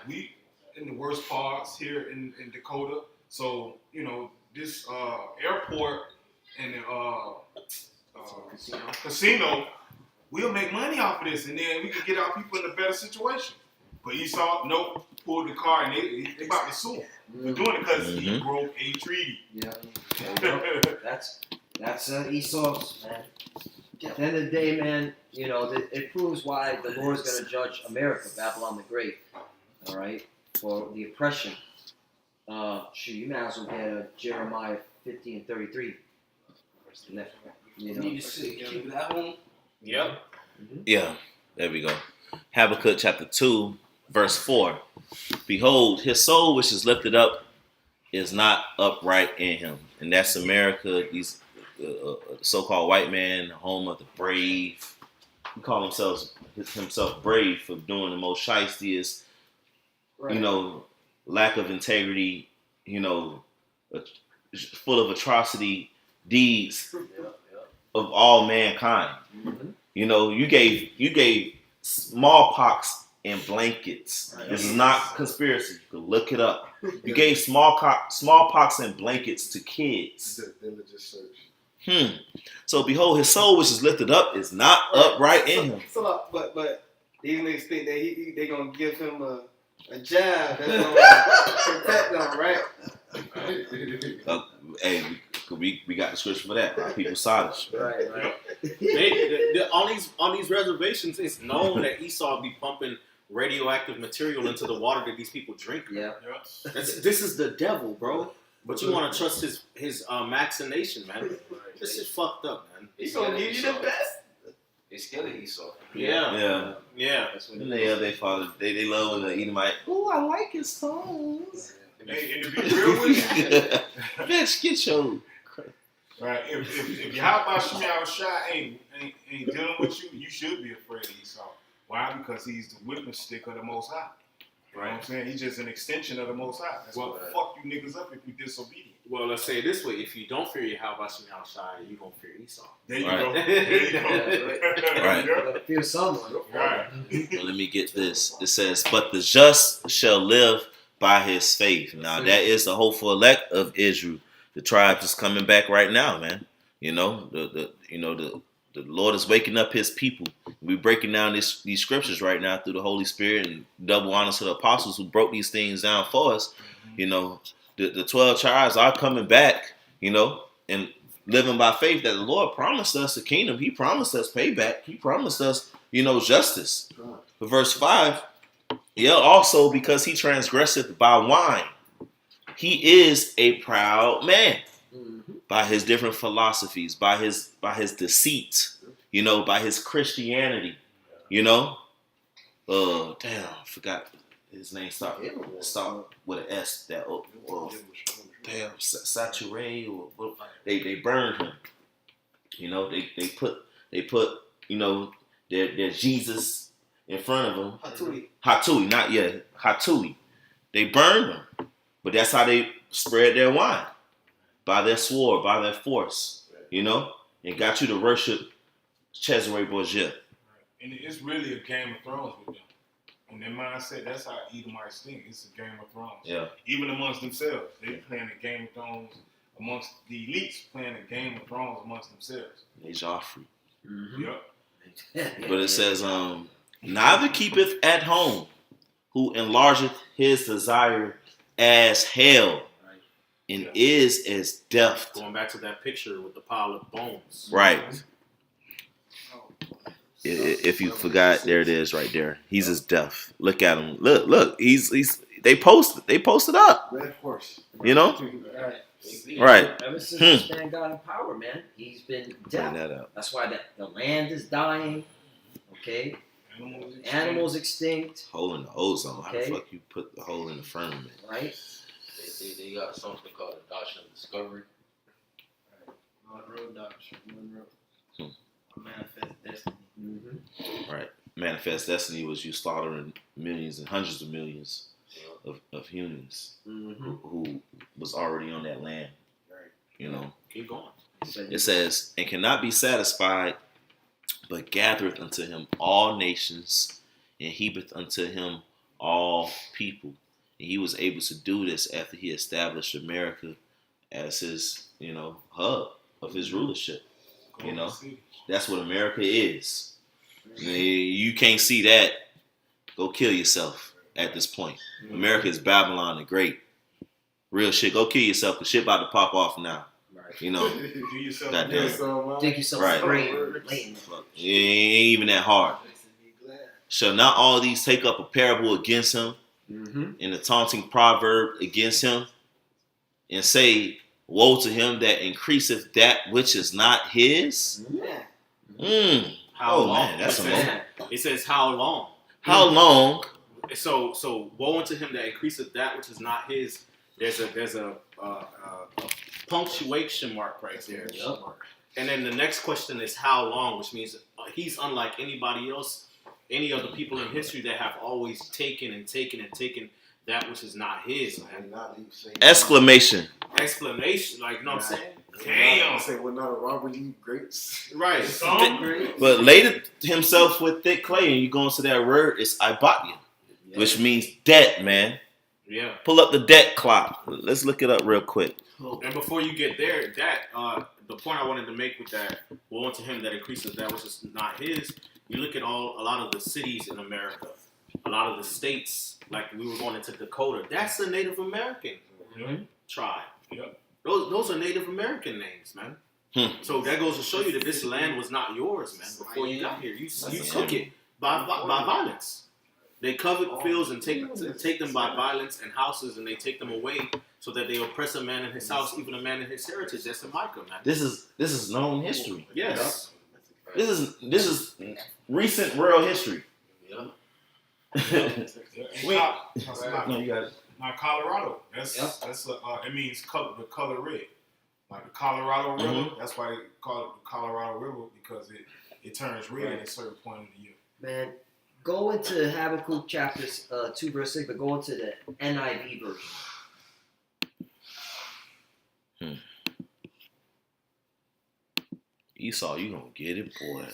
we in the worst parts here in Dakota. So, this airport and the casino, we'll make money off of this, and then we can get our people in a better situation. But Esau, nope, pulled the car, and they about to sue him. We're doing it because he broke a treaty. Yeah. That's Esau's, man. At the end of the day, man, you know, it proves why the Lord is going to judge America, Babylon the Great, all right, for the oppression. You might as well get Jeremiah 50 and 33. You know? You need to keep it at home. Yep. Yeah, there we go. Habakkuk chapter 2, verse 4. Behold, his soul which is lifted up is not upright in him. And that's America, these so-called white man, home of the brave. He called himself brave for doing the most shystest, Right. you know, lack of integrity, you know, full of atrocity deeds of all mankind. Mm-hmm. You know, you gave smallpox and blankets. This is not conspiracy. You can look it up. You gave smallpox and blankets to kids. So behold, his soul which is lifted up is not upright in him. So, but these niggas think that they gonna give him a jab that's gonna protect them, right? Hey, we got the scripture for that. A lot of people saw this. Right. On these reservations, it's known that Esau be pumping radioactive material into the water that these people drink. Yeah. This is the devil, bro. But you want to trust his machination, man. This is fucked up, man. He's gonna give you the best. They scared of Esau. Yeah. That's what And they father, they love when the Edomite. Oh, I like his songs. Hey, and to be real with you, Bitch, get your. right? If Yahweh Shemiah Shai ain't dealing with you, you should be afraid of Esau. Why? Because he's the witness stick of the Most High. You know what I'm saying? He's just an extension of the Most High. That's what fuck you niggas up if you disobedient. Well, let's say it this way: if you don't fear Yahweh Shemiah Shai, you gonna fear Esau. There you Right. go. There you go. Right. You gotta fear someone. Right. Well, let me get this. It says, "But the just shall live by his faith." Now that is the hopeful elect of Israel. The tribes is coming back right now, man. You know, the Lord is waking up his people. We're breaking down these scriptures right now through the Holy Spirit, and double honors to the apostles who broke these things down for us. You know, the 12 tribes are coming back, you know, and living by faith that the Lord promised us the kingdom. He promised us payback. He promised us, you know, justice. But verse 5, also because he transgresseth by wine. He is a proud man. By his different philosophies, by his deceit, you know, by his Christianity, you know. Damn, I forgot his name. Start with an S. That damn, Saturé, or they burned him. You know, they put you know their Jesus in front of him. Hatui, not yet. Hatui. They burned him, but that's how they spread their wine. By their sword, by their force, you know, and got you to worship Cesare Borgia. And it's really a Game of Thrones with them. In their mindset, that's how Edomites think. It's a Game of Thrones. Yeah. Even amongst themselves, they playing a Game of Thrones amongst the elites, playing a Game of Thrones amongst themselves. They Joffrey. Yep. But it says, neither keepeth at home, who enlargeth his desire as hell. And is as death. Going back to that picture with the pile of bones. Right. If you forgot, there it is right there. He's as death. Look at him. Look. He's. They posted up. Red horse. You know. Right. Right. Ever since this man got in power, man, he's been Bring dead. that up. That's why the land is dying. Okay. Animals extinct. Hole in the ozone. How the Okay. fuck you put the hole in the firmament? Right. They got something called the Doctrine of Discovery. Monroe Doctrine. Hmm. Manifest Destiny. Right. Manifest Destiny was you slaughtering millions and hundreds of millions of humans who was already on that land. Right. You know. Keep going. It says, and cannot be satisfied, but gathereth unto him all nations, and heapeth unto him all people. And he was able to do this after he established America as his, you know, hub of his rulership. You know, that's what America is. You can't see that. Go kill yourself at this point. America is Babylon the Great. Real shit. Go kill yourself because shit about to pop off now. You know, Do yourself Goddamn. good. Think yourself Right. great. Blatant. it ain't even that hard. Shall not all these take up a parable against him, and a taunting proverb against him, and say, woe to him that increaseth that which is not his? How Oh, long? man, that's a moment. It says how long. How long? So woe unto him that increaseth that which is not his. There's a punctuation mark right there. And then the next question is how long, which means he's unlike anybody else, any of the people in history that have always taken and taken and taken that which is not his, man. Exclamation. Explanation, like, you know what I'm saying? Damn. Say, we're not a robber, you grapes. Right. But laid himself with thick clay, and you go into that word, it's ibatia, which means debt, man. Yeah. Pull up the debt clock. Let's look it up real quick. And before you get there, the point I wanted to make with that, woe unto him that increases that which is not his. You look at a lot of the cities in America, a lot of the states, like we were going into Dakota. That's a Native American tribe. Yep. Those are Native American names, man. So that goes to show you that this land was not yours, man. Before you got here, you took it by violence. They covet fields and take them by violence, and houses, and they take them away so that they oppress a man in his house, even a man in his heritage. That's in Micah, man. This is known history. Yes. This is recent world history. No, you got it. Now Colorado, that's it means the color red. Like the Colorado River, that's why they call it the Colorado River, because it turns red at a certain point of the year. Man, go into Habakkuk chapter 2 verse 6, but go into the NIV version. Esau, you gonna get it, boy.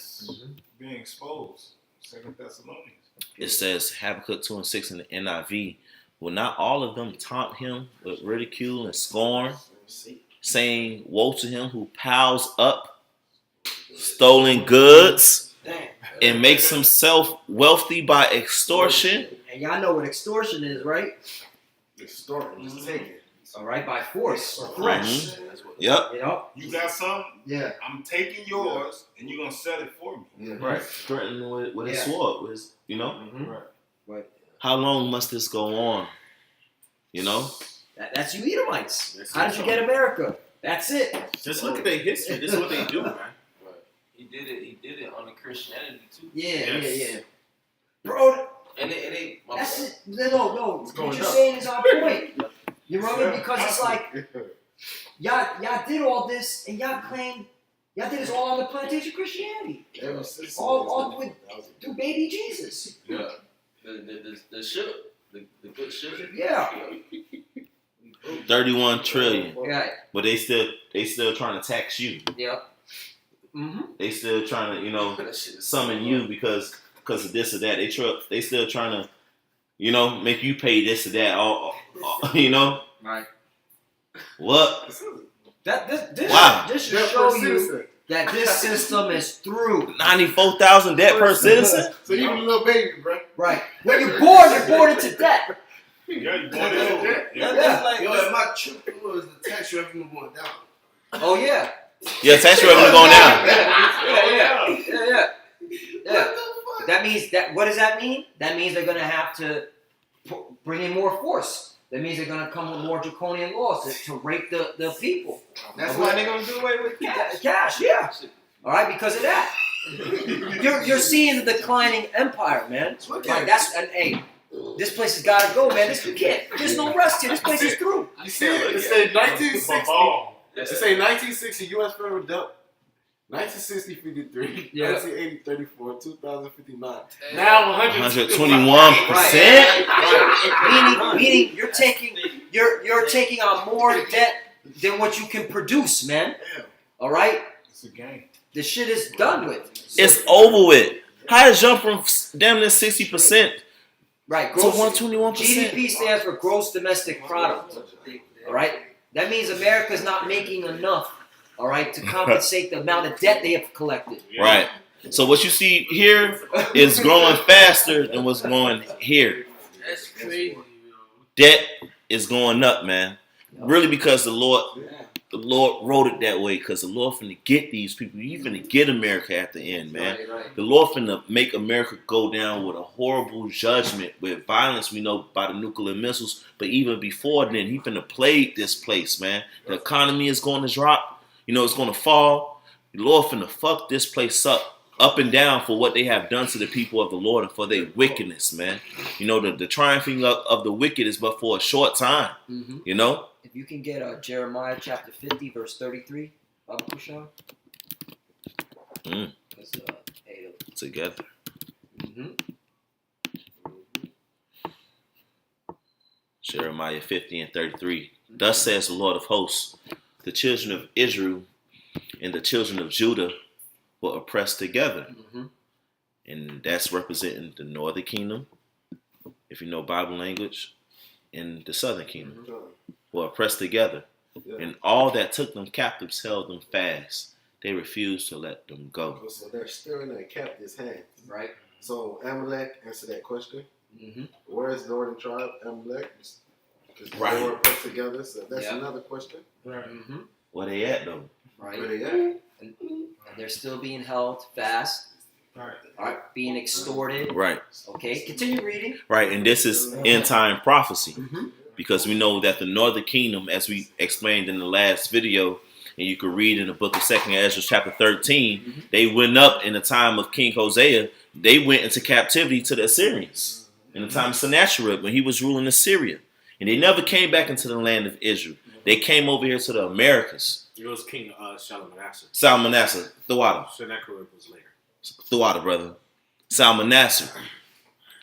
Being exposed. 2 Thessalonians. It says Habakkuk 2 and 6 in the NIV. Will not all of them taunt him with ridicule and scorn, saying, woe to him who piles up stolen goods and makes himself wealthy by extortion? And y'all know what extortion is, right? Extortion, just take it. All right, by force, threat. Yep. You know? You got something? Yeah. I'm taking yours, and you're gonna sell it for me. Yeah. Right. Threatening with his sword, with his, you know? Right. How long must this go on? You know? That's you Edomites. How did you get America? That's it. Just look at their history. This is what they do, man. He did it on the Christianity too. Yeah. Bro, And they that's it. No. What you're saying is on point. You know what I mean? Because it's like, y'all did all this, and y'all claim y'all did this all on the plantation Christianity. All with through baby Jesus. Yeah. The ship, the good ship. Yeah. 31 trillion. Right. But they still trying to tax you. Yep. They still trying to, summon you because of this or that. They still trying to, make you pay this or that. All. Right. What? This should show you that this system is through. 94,000 debt per citizen. So you a little baby, bro. Right. When you're born into debt. Yeah, you're born into debt. Yo, if my trip was the tax revenue going down. Oh yeah. Yeah, tax revenue going down. Yeah. That means that. What does that mean? That means they're gonna have to bring in more force. That means they're gonna come with more draconian laws to rape the people. That's why they're gonna do away with cash. Cash, yeah. All right, because of that. You're seeing the declining empire, man. Like hey, this place has got to go, man. There's no rest here. This place is through. You see it? It say 1960. It say 1960 U.S. federal debt. 1960 53. Yeah. 1980 34. 2000 59. Now 121%. Meaning you're taking on more debt than what you can produce, man. All right. It's a game. The shit is done with. It's over with. How did it jump from damn near 60%? Right, to 121%. GDP stands for gross domestic product. All right, that means America's not making enough. All right, to compensate the amount of debt they have collected. Right. So what you see here is growing faster than what's going here. That's crazy. Debt is going up, man. Really, because the Lord the Lord wrote it that way because the Lord finna get these people. You finna get America at the end, man. Right. The Lord finna make America go down with a horrible judgment, with violence, we know, by the nuclear missiles. But even before then, he finna plague this place, man. The economy is going to drop. You know, it's going to fall. The Lord finna fuck this place up and down for what they have done to the people of the Lord and for their wickedness, man. You know, the triumphing of the wicked is but for a short time, you know? If you can get Jeremiah chapter 50, verse 33, Baba Kushan. That's, Together. Jeremiah 50 and 33. Thus says the Lord of hosts, the children of Israel and the children of Judah were oppressed together. And that's representing the northern kingdom, if you know Bible language, and the southern kingdom were oppressed together. And all that took them captives held them fast. They refused to let them go. So they're still in their captive's hands. Right. So Amalek, answer that question. Where is northern tribe, Amalek? Because they were put together. So that's another question. Right. Where they at though? Right. Where they at? And they're still being held fast. Right. All right. Being extorted. Right. Okay. Continue reading. Right. And this is end time prophecy. Because we know that the northern kingdom, as we explained in the last video, and you can read in the book of 2nd Ezra chapter 13, they went up in the time of King Hosea. They went into captivity to the Assyrians in the time of Sennacherib when he was ruling Assyria. And they never came back into the land of Israel. They came over here to the Americas. It was King Shalmaneser. Salmanasseh, Thawada. Sennacherib was later. Thawada, brother. Salmanasseh.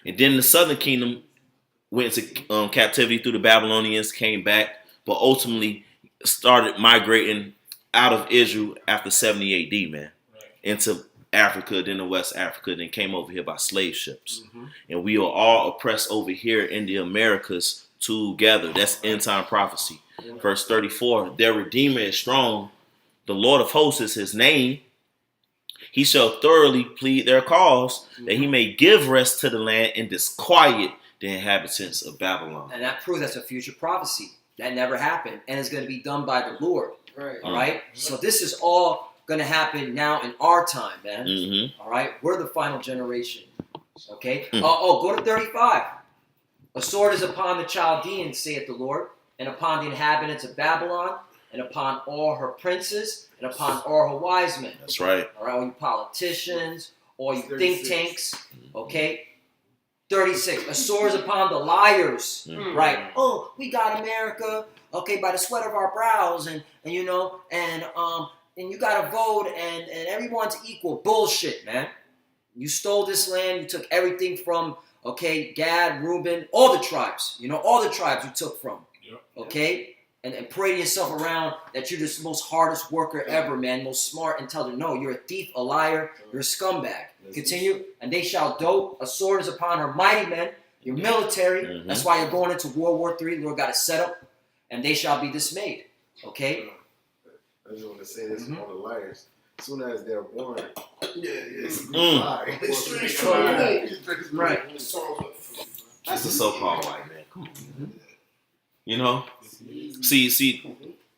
And then the southern kingdom went into captivity through the Babylonians, came back, but ultimately started migrating out of Israel after 70 AD, man, into Africa, then to West Africa, then came over here by slave ships. And we are all oppressed over here in the Americas together. That's end time prophecy. Verse 34, their Redeemer is strong. The Lord of hosts is his name. He shall thoroughly plead their cause, that he may give rest to the land and disquiet the inhabitants of Babylon. And that proves that's a future prophecy. That never happened. And it's going to be done by the Lord. Right. All right? So this is all going to happen now in our time, man. All right? We're the final generation. Okay? Go to 35. A sword is upon the Chaldeans, saith the Lord, and upon the inhabitants of Babylon, and upon all her princes, and upon all her wise men. That's right. All right? All you politicians, all you think tanks. Okay? 36. A sword is upon the liars. Right? Oh, we got America. Okay, by the sweat of our brows, and you know, and you got to vote, and everyone's equal. Bullshit, man. You stole this land. You took everything from, okay, Gad, Reuben, all the tribes. You know, all the tribes you took from. Okay, and parade yourself around that you're the most hardest worker ever, man, most smart, intelligent. No, you're a thief, a liar, you're a scumbag. Continue. And they shall dote. A sword is upon her mighty men. Your military. That's why you're going into World War III. Lord got it set up. And they shall be dismayed. Okay? I just want to say this to all the liars. As soon as they're born, Right. That's the so-called white man. Come on. You know? See,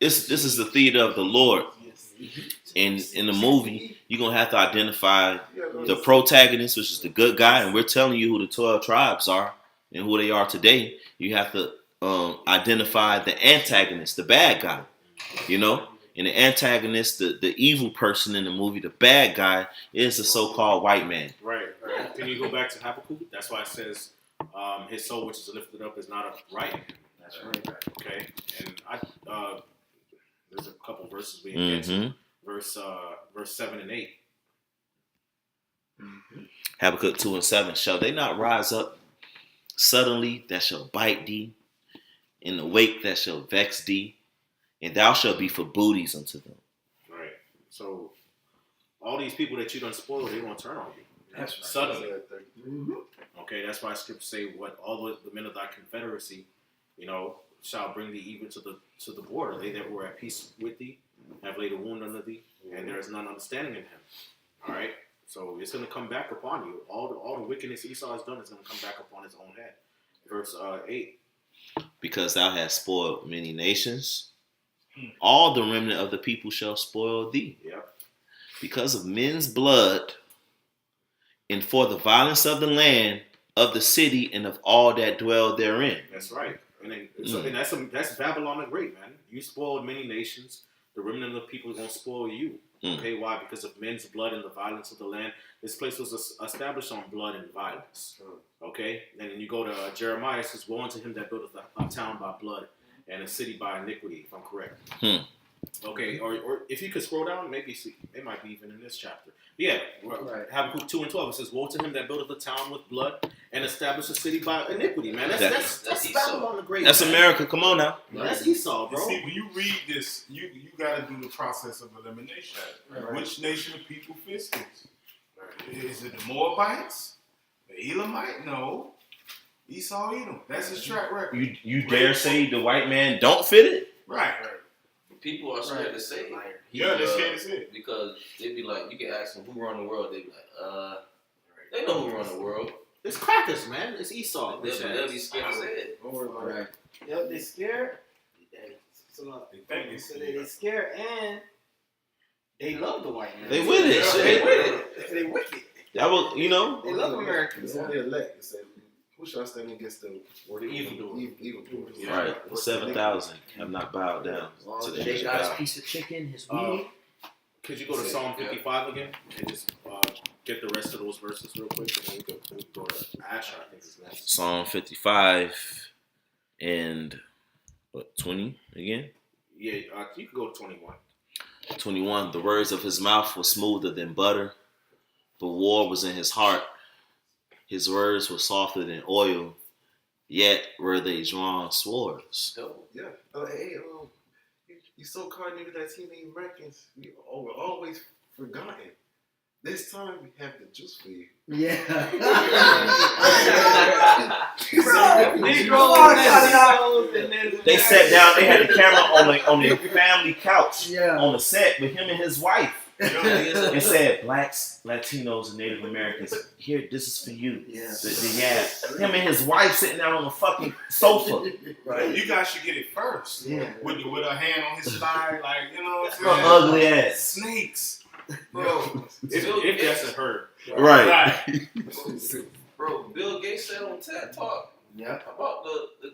this is the theater of the Lord. In the movie, you're going to have to identify the protagonist, which is the good guy, and we're telling you who the 12 tribes are and who they are today. You have to identify the antagonist, the bad guy, you know? And the antagonist, the evil person in the movie, the bad guy, is the so-called white man. Right. Can you go back to Habakkuk? That's why it says his soul which is lifted up is not upright. That's right. Okay. And there's a couple verses we can get to. Verse 7 and 8. Habakkuk 2 and 7. Shall they not rise up suddenly that shall bite thee, in the wake that shall vex thee, and thou shalt be for booties unto them. Right. So all these people that you done spoiled, they're gonna turn on you. That's suddenly. Okay, that's why scriptures say what all the men of thy confederacy, you know, shall bring thee even to the border. They that were at peace with thee have laid a wound under thee, and there is none understanding in him. All right. So it's going to come back upon you. All the wickedness Esau has done is going to come back upon his own head. Verse 8. Because thou hast spoiled many nations, All the remnant of the people shall spoil thee. Yep. Because of men's blood, and for the violence of the land, of the city, and of all that dwell therein. That's right. And that's Babylon the Great, man. You spoiled many nations. The remnant of the people are going to spoil you. Okay, why? Because of men's blood and the violence of the land. This place was established on blood and violence. Okay? And then you go to Jeremiah, it says, woe unto him that buildeth a town by blood and a city by iniquity, if I'm correct. Okay, or if you could scroll down, maybe see, it might be even in this chapter. Yeah, Habakkuk 2 and 12, it says, woe to him that buildeth a town with blood and establish a city by iniquity, man. That's Babylon the Great. That's America. Come on now. That's Esau, bro. You see, when you read this, you got to do the process of elimination. Which nation of people fits this? Is it the Moabites? The Elamite? No. Esau, Edom. That's his track record. You dare say the white man don't fit it? Right. People are scared to say it. Yeah, they're scared to say it. Because they be like, you can ask them who run the world. They be like, they know who run the world. It's crackers, man. It's Esau. They'll be scared to say it. Don't worry about it. Yep, they're scared. So they're scared and they love the white man. They with it. They with it. They wicked. That was, They love Americans. It's only elect. It said, who shall stand against the evildoers? Right. The 7,000 have not bowed down to the They image of got his God. piece of chicken, his weed. Could you go to Psalm 55 again and just get the rest of those verses real quick? And then we go to Asher, I think is next. Psalm 55 and 20 again? Yeah, you could go to 21. 21. The words of his mouth were smoother than butter. The war was in his heart. His words were softer than oil. Yet were they drawn swords. Yeah. Hey, you so-called niggas that Native Americans, we were always forgotten. This time we have the juice for you. Yeah. They sat down. They had the camera on the family couch Yeah. on the set with him and his wife. And said, blacks, Latinos, and Native Americans, here, this is for you. Yeah. Him and his wife sitting down on the fucking sofa. Right. You guys should get it first. Yeah. With a hand on his thigh, like, you know what I'm Her saying? ugly ass. Snakes. Bro, If that's a her. Right. Bro, Bill Gates said on TED Talk about the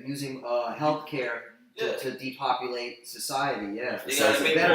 using healthcare to depopulate society. Yeah. They gotta make better,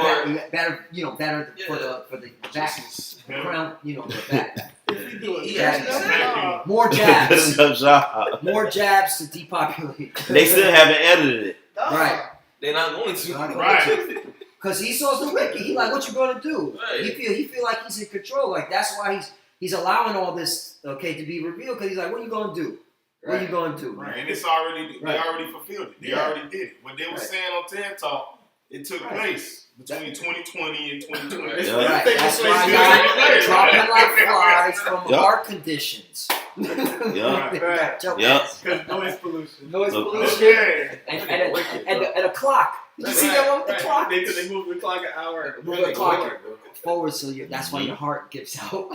more. better for the back crown. The back. He actually said More jabs. Good job. More jabs to depopulate. They still haven't edited it. Right. they're not going to. Right. Because Esau's the wicked. He like, what you gonna do? Right. He feel like he's in control. Like that's why he's allowing all this to be revealed. Because he's like, what are you gonna do? What are you gonna do? Right. And it's already they already fulfilled it. They Yeah. already did it. What they were saying on TED Talk, it took place between 2020 and 2020. Yeah. Right. That's why y'all dropping like flies from Yep. heart conditions. Yep. Joke. Yep. Because noise pollution. Noise Okay. pollution. Okay. And a clock. Did you see that one with the clock? Because they move the clock an hour. Move the clock forward, so that's why your heart gives out.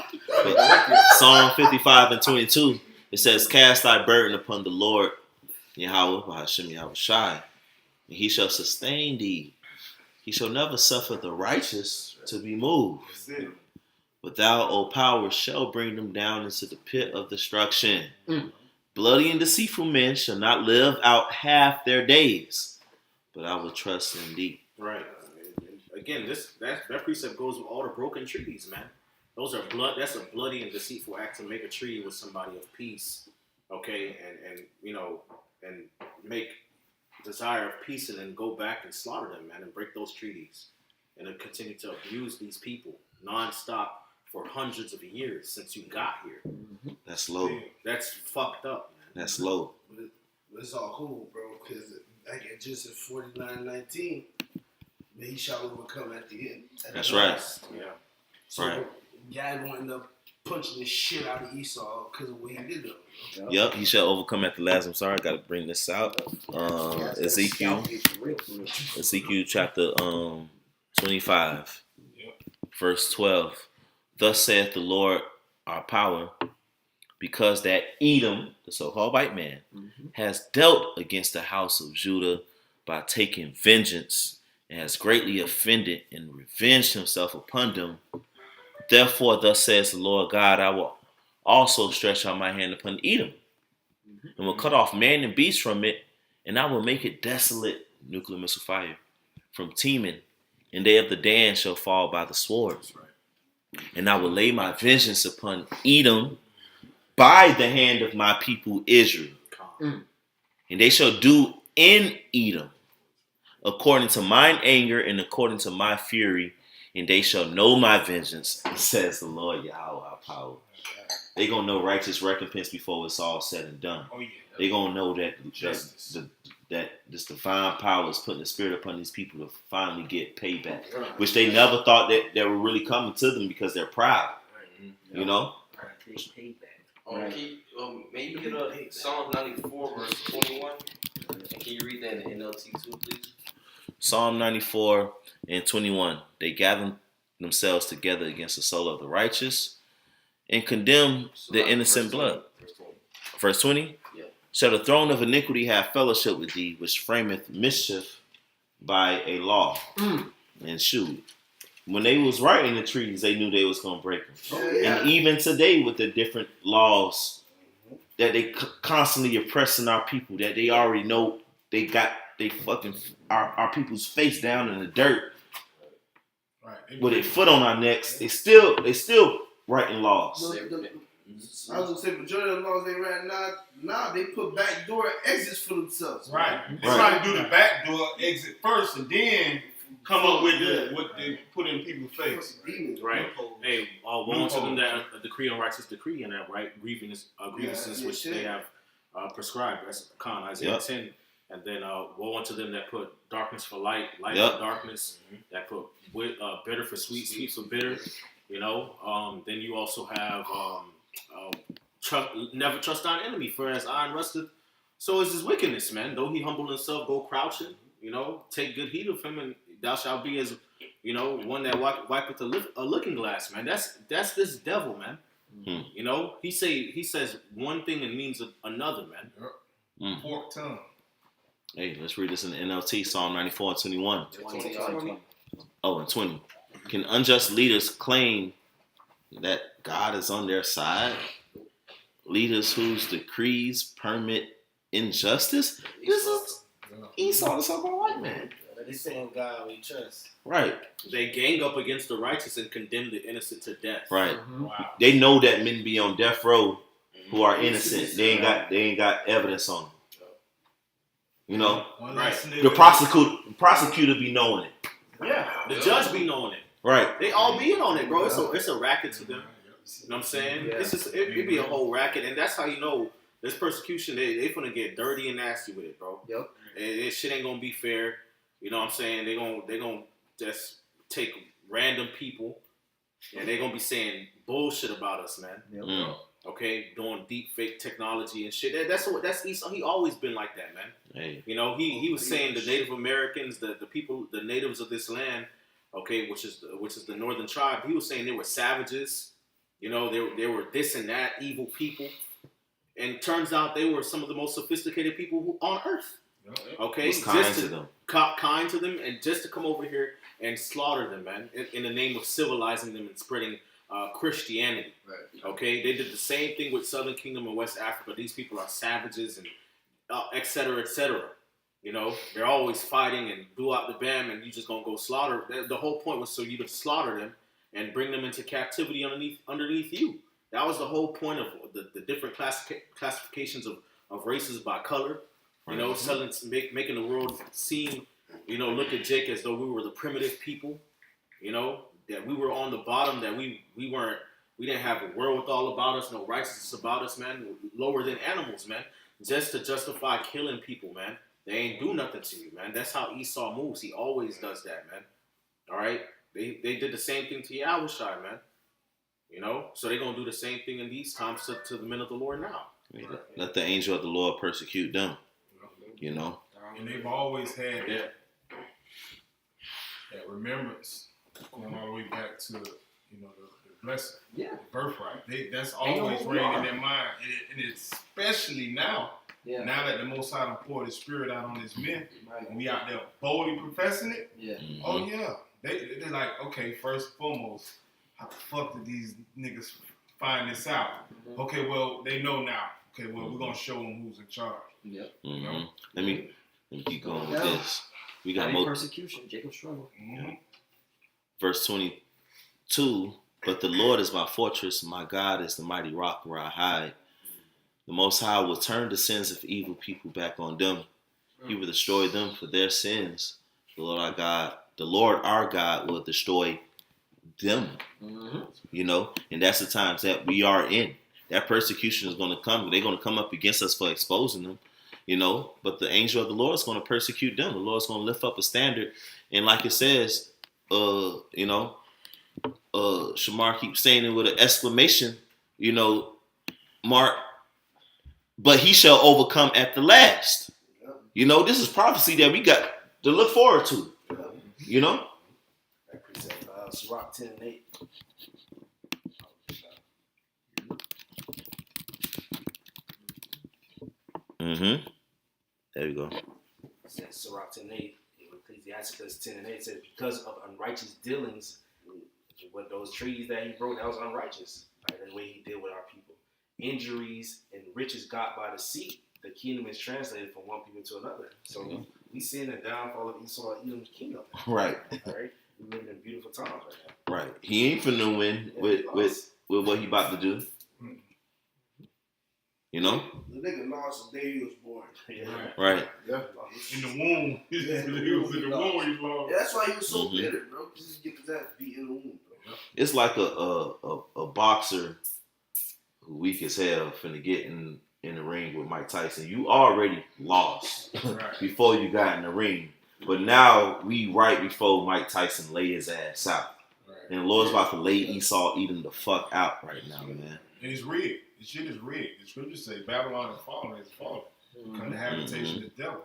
Psalm 55 and 22. It says, cast thy burden upon the Lord, Yahweh, Bahashem Yahweh Shai, and he shall sustain thee. He shall never suffer the righteous to be moved. But thou, O power, shall bring them down into the pit of destruction. Bloody and deceitful men shall not live out half their days, but I will trust in thee. Right. Again, that precept goes with all the broken treaties, man. Those are that's a bloody and deceitful act to make a treaty with somebody of peace, okay, and make desire of peace and then go back and slaughter them, man, and break those treaties and then continue to abuse these people nonstop for hundreds of years since you got here. That's low. That's fucked up, man. That's low. But it's all cool, bro, because like in Genesis 49:19, he shall overcome at the end. That's right. Yeah. So Right. God won't end up punching the shit out of Esau because of what he did though. Yep, he shall overcome at the last. I'm sorry, I gotta bring this out. Ezekiel chapter 25, verse 12. Thus saith the Lord our power, because that Edom, the so-called white man, has dealt against the house of Judah by taking vengeance, and has greatly offended and revenged himself upon them. Therefore, thus says the Lord God, I will also stretch out my hand upon Edom, and will cut off man and beast from it, and I will make it desolate, nuclear missile fire, from Teman, and they of the Dan shall fall by the sword. And I will lay my vengeance upon Edom by the hand of my people Israel. And they shall do in Edom according to mine anger and according to my fury, and they shall know my vengeance, says the Lord Yahweh our power. They gonna know righteous recompense before it's all said and done. Oh yeah. They gonna know that Justice. that this divine power is putting the spirit upon these people to finally get payback, which they never thought that were really coming to them because they're proud. You know. May you get Psalm 94 verse 21? And can you read that in NLT too, please? Psalm 94 and 21. They gather themselves together against the soul of the righteous and condemn the innocent blood. Verse 20. Yeah. Shall the throne of iniquity have fellowship with thee, which frameth mischief by a law? And shoot, when they was writing the treaties, they knew they was going to break them. And even today with the different laws that they constantly oppressing our people, that they already know they got they fucking our people's face down in the dirt with their foot on our necks, they still writing laws. I was gonna say majority of the laws they ran now they put backdoor exits for themselves. Right. They try to do the backdoor exit first and then come up with what they put in people's face. Right. Hey, woe unto them that decree unrighteous decree and that right grievances which they have prescribed. That's Isaiah 10. And then woe unto them that put darkness for light, light for darkness, that put bitter for sweet, sweet for bitter. You know. Then you also have never trust thine enemy, for as iron rusteth, so is his wickedness, man. Though he humble himself, go crouching. You know, take good heed of him, and thou shalt be as, you know, one that wipeth a looking glass, man. That's this devil, man. You know, he says one thing and means another, man. Fork tongue. Hey, let's read this in the NLT, Psalm 94 and 21. 20. Oh, and 20. Can unjust leaders claim that God is on their side? Leaders whose decrees permit injustice? This is Esau, the so-called white man. They saying God we trust. Right. They gang up against the righteous and condemn the innocent to death. Right. Wow. They know that men be on death row who are innocent. They ain't got evidence on them. You know? Right. The prosecutor be knowing it. Yeah. The judge be knowing it. Right. They all be in on it, bro. It's a racket to them. You know what I'm saying? Yeah. It's just it be a whole racket, and that's how you know this persecution. They gonna get dirty and nasty with it, bro. Yep. It shit ain't gonna be fair. You know what I'm saying? They gonna just take random people, and they gonna be saying bullshit about us, man. Yep. Okay, doing deep fake technology and shit. That's Esau. He always been like that, man. Hey. You know, he was saying the Native Americans, the people, the natives of this land, okay, which is the northern tribe. He was saying they were savages. You know, they were this and that, evil people. And turns out they were some of the most sophisticated people on earth. Okay, Was kind to them. Kind to them, and just to come over here and slaughter them, man, in the name of civilizing them and spreading Christianity. Right. Okay, they did the same thing with Southern Kingdom and West Africa. These people are savages and et cetera, et cetera. You know, they're always fighting and do out the bam, and you just gonna go slaughter. The whole point was so you could slaughter them and bring them into captivity underneath you. That was the whole point of the different classifications of races by color. You know, making the world seem, you know, look at Jake as though we were the primitive people. You know, that we were on the bottom, that we didn't have a wherewithal about us, no righteousness about us, man. Lower than animals, man. Just to justify killing people, man. They ain't do nothing to you, man. That's how Esau moves. He always does that, man. All right? They did the same thing to Yahushua, man. You know? So they're going to do the same thing in these times to the men of the Lord now. Let the angel of the Lord persecute them. You know? And they've always had that remembrance going all the way back to, you know, the blessing. Yeah. The birthright. That's always reigned in their mind. And especially now Yeah. Now that the Most High done poured His Spirit out on His men, Right. and we out there boldly professing it. Yeah. Oh yeah, they're like, okay, first and foremost, how the fuck did these niggas find this out? Okay, well they know now. Okay, well we're gonna show them who's in charge. Yep. You know? Let me keep going with Yeah. this. We got more. Persecution. Jacob struggle. Verse 22. But the Lord is my fortress, my God is the mighty rock where I hide. The Most High will turn the sins of evil people back on them. He will destroy them for their sins. The Lord our God will destroy them. You know, and that's the times that we are in. That persecution is going to come. They're going to come up against us for exposing them. You know, but the angel of the Lord is going to persecute them. The Lord's going to lift up a standard. And like it says, you know, Shamar keeps saying it with an exclamation, you know, mark, but he shall overcome at the last. You know, this is prophecy that we got to look forward to. You know? That precept, Sirach 10 and 8. There we go. It says Sirach 10 and 8. Ecclesiasticus 10 and 8 says, because of unrighteous dealings with those treaties that he broke, that was unrighteous. Right? The way he dealt with our people. Injuries and riches got by deceit. The kingdom is translated from one people to another. So we seeing the downfall of Esau and Edom's kingdom. Right. Right? We live in beautiful times right now. Right. He ain't finna win with what he about to do. You know? The nigga lost the day he was born. Yeah. Right. Yeah. In the womb. He was in the womb. He lost. Yeah, that's why he was so bitter, bro. Because he's getting his ass beat in the womb, bro. It's like a boxer who weak as hell finna get in the ring with Mike Tyson. You already lost before you got in the ring. But now we right before Mike Tyson lay his ass out. Right. And the Lord's about to lay Esau Edom the fuck out right now, man. And it's rigged. The shit is rigged. The scriptures say Babylon is fallen, it's fallen. Come the habitation of devils.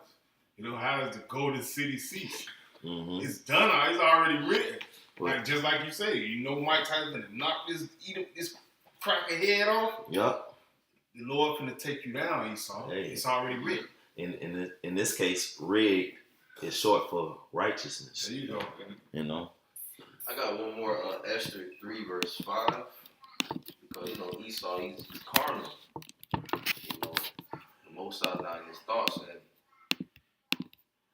You know, how does the golden city cease? It's done. It's already written. Like just like you say, you know Mike Tyson gonna knock this cracker head off. Yup. The Lord finna take you down, Esau. Hey. It's already written. In this case, rigged is short for righteousness. There you go. You know. I got one more Esther 3 verse 5. Because, you know, Esau, he's carnal. You know, the Most High not in his thoughts. And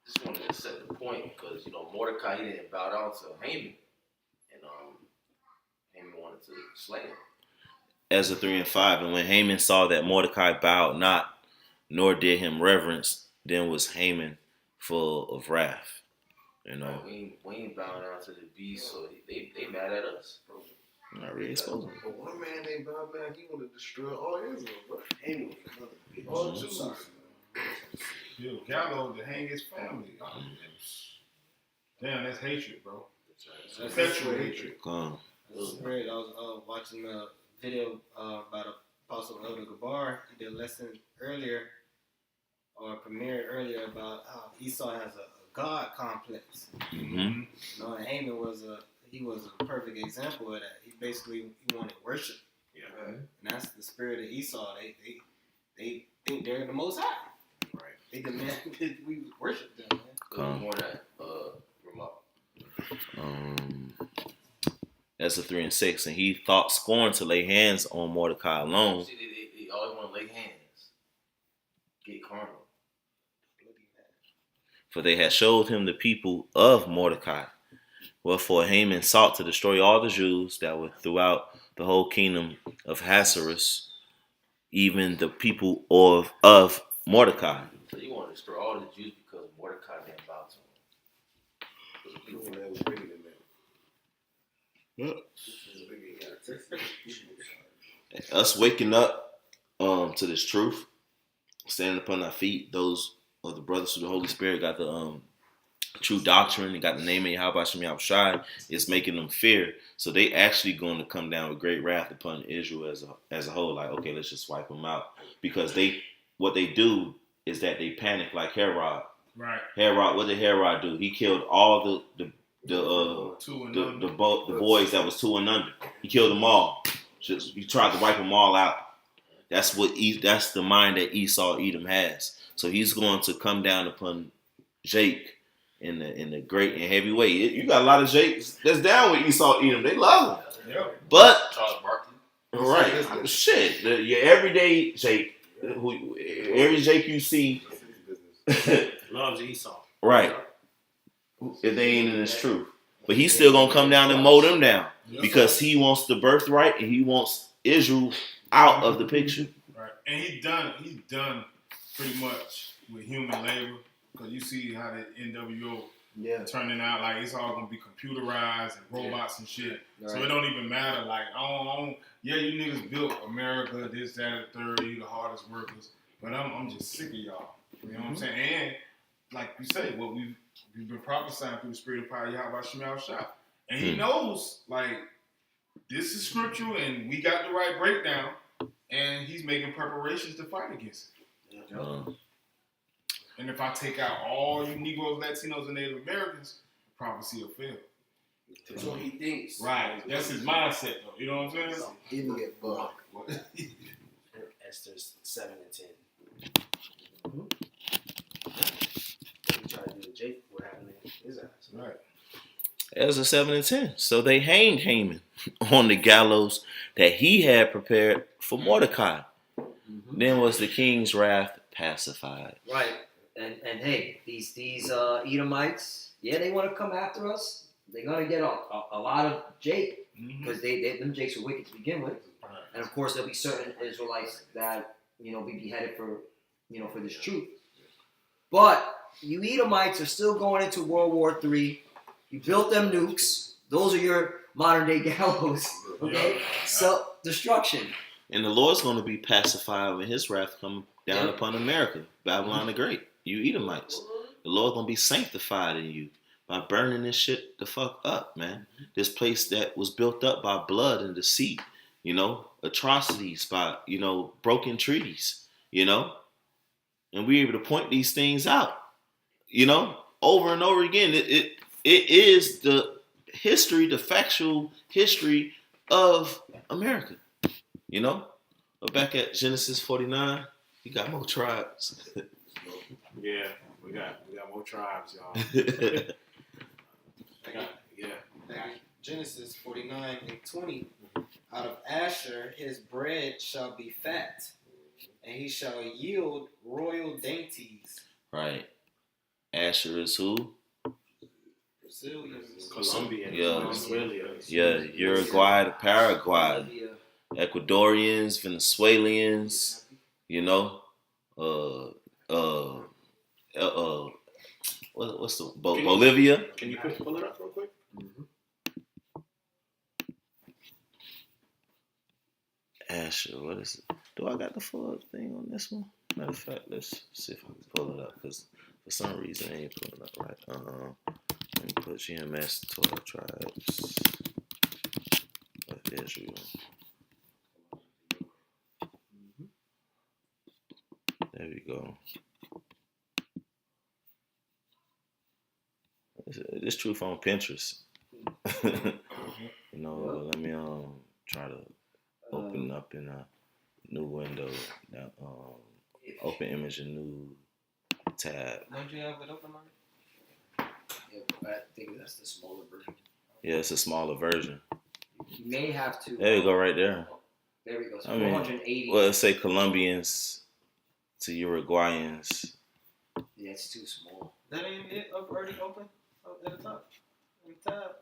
just wanted to set the point because, you know, Mordecai, he didn't bow down to Haman. And Haman wanted to slay him. Ezra 3 and 5. And when Haman saw that Mordecai bowed not, nor did him reverence, then was Haman full of wrath. You know. We ain't bowing down to the beast, so they mad at us, bro. Not really exposing. But one man named Bob Man, he want to destroy all Israel, bro. Anyway, All Jews. Bill Gallo to hang his family. Damn, that's hatred, bro. That's sexual hatred. Come. I was watching a video about Apostle Elder Gabar. He did a lesson earlier, or premiered earlier, about how Esau has a God complex. You know, and Haman was a perfect example of that. He basically wanted worship. Yeah. And that's the spirit of Esau. They think they're the Most High. Right. They demand that we worship them, man. More than remote. Ezra 3 and 6. And he thought scorn to lay hands on Mordecai alone. See, they always want to lay hands. Get carnal. For they had showed him the people of Mordecai. Wherefore Haman sought to destroy all the Jews that were throughout the whole kingdom of Ahasuerus, even the people of Mordecai. So you want to destroy all the Jews because Mordecai didn't bow to him. Us waking up to this truth, standing upon our feet, those of the brothers through the Holy Spirit got the true doctrine, they got the name of Yahweh Shem Yahushai, it's making them fear. So they actually going to come down with great wrath upon Israel as a whole. Like, okay, let's just wipe them out. Because what they do is that they panic like Herod. Right. Herod, what did Herod do? He killed all the boys that was 2 and under. He killed them all. He tried to wipe them all out. That's that's the mind that Esau Edom has. So he's going to come down upon Jake in the great and heavy way. You got a lot of Jakes that's down with Esau Edom. They love him. Yep. But Charles Barkley. right, shit, your everyday Jake, every Jake you see, Loves Esau. right? If they ain't in his truth, but he's still gonna come down and mow them down because he wants the birthright and he wants Israel out of the picture. Right, and he's done pretty much with human labor because you see how the NWO turning out like it's all gonna be computerized and robots and shit. Right. So it don't even matter. Like yeah, you niggas built America, this, that, and the third. You the hardest workers, but I'm just sick of y'all. You know what I'm saying? And like you say, what we've been prophesying through the spirit of power, Yahweh Shemal Shah. And he knows, like, this is scriptural and we got the right breakdown, and he's making preparations to fight against it. And if I take out all you Negroes, Latinos, and Native Americans, prophecy will fail. That's what he thinks. Right. That's his mindset, though. You know what I'm saying? Idiot bug. Esther 7 and 10. He tried to do with Jake. What happened in his eyes? Right. Ezra 7 and 10. So they hanged Haman on the gallows that he had prepared for Mordecai. Then was the king's wrath pacified. Right. And hey, these Edomites, yeah, they want to come after us. They're gonna get a lot of Jake because them Jakes were wicked to begin with, and of course there'll be certain Israelites that be beheaded for for this truth. But you Edomites are still going into World War III. You built them nukes. Those are your modern day gallows. Okay, self-destruction. And the Lord's going to be pacified when his wrath come down upon America, Babylon the Great. You Edomites. The Lord's going to be sanctified in you by burning this shit the fuck up, man. This place that was built up by blood and deceit, atrocities by, broken treaties, and we're able to point these things out, over and over again. It is the history, the factual history of America, But back at Genesis 49, you got more tribes. Yeah, we got more tribes, y'all. Genesis 49 and 20. Out of Asher his bread shall be fat, and he shall yield royal dainties. Right. Asher is who? Brazilians. Colombia, Yeah. Venezuela. Yeah, Uruguay to Paraguay. Ecuadorians, Venezuelans, what's the Bolivia? Can you pull it up real quick? Asher, what is it? Do I got the full thing on this one? Matter of fact, let's see if I can pull it up because for some reason I ain't pulling up right. Let me put GMS 12 tribes of Israel. There we go. This truth on Pinterest. Let me try to open up in a new window. Now, open image, a new tab. Don't you have it open on it? Yeah, I think that's the smaller version. Yeah, it's a smaller version. You may have to. There you go, right there. There we go. So 480. Well, let's say Colombians to Uruguayans. Yeah, it's too small. That ain't it already open at the top. On the tab.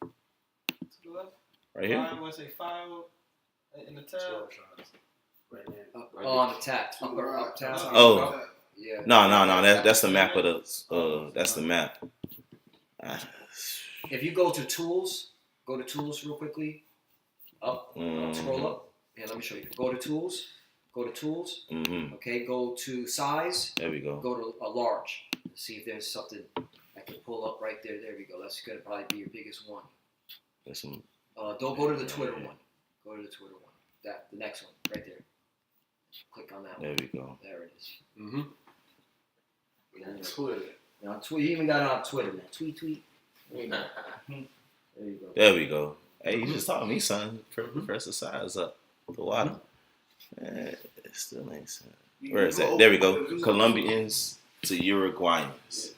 To the left. Right here? Five in the tab. Right there. On the tab. Up tab. Oh. Yeah. No. That's the map of the. That's the map. If you go to tools real quickly. Up. Scroll up. Yeah, let me show you. Go to tools. Mm-hmm. Okay, go to size. There we go. Go to a large. See if there's something I can pull up right there. There we go. That's gonna probably be your biggest one. There's some. Don't go to the Twitter one. Go to the Twitter one. The next one, right there. Click on that one. There we go. There it is. Mm-hmm. Twitter. Now, you even got it on Twitter, man. Tweet. There you go. There we go. Hey, you just taught me something. Press the size up. The water. It still ain't saying. Where is that? There we go. Colombians to Uruguayans.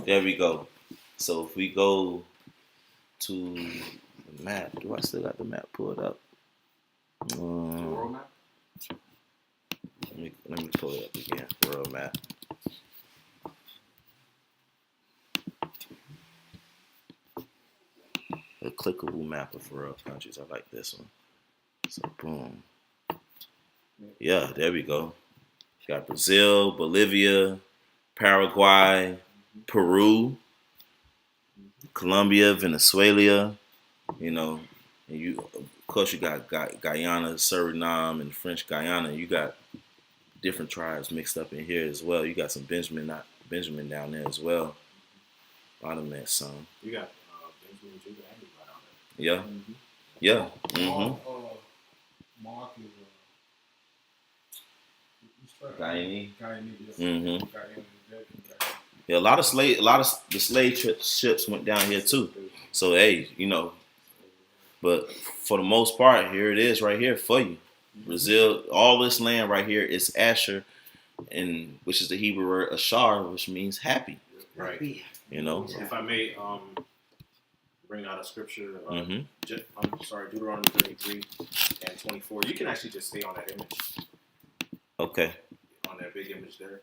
There we go. So if we go to the map, do I still got the map pulled up? World map? Let me pull it up again. World map. A clickable map of world countries. I like this one. So boom. Yeah, there we go. Got Brazil, Bolivia, Paraguay, Peru, Colombia, Venezuela. You know, and you of course you got Guyana, Suriname, and French Guyana. You got different tribes mixed up in here as well. You got some Benjamin down there as well. A lot of them some. You got Benjamin, Judah, and Levi down Yeah. Yeah. Mm-hmm. Mark is Guyanese. Guyanese. Mm-hmm. Yeah, a lot of the slave ships went down here too. So hey, you know, but for the most part, here it is right here for you. Brazil, all this land right here is Asher, and which is the Hebrew word Issachar, which means happy. Right. You know. If I may bring out a scripture, Mm-hmm. Deuteronomy 33 and 24. You can actually just stay on that image. Okay. On that big image there.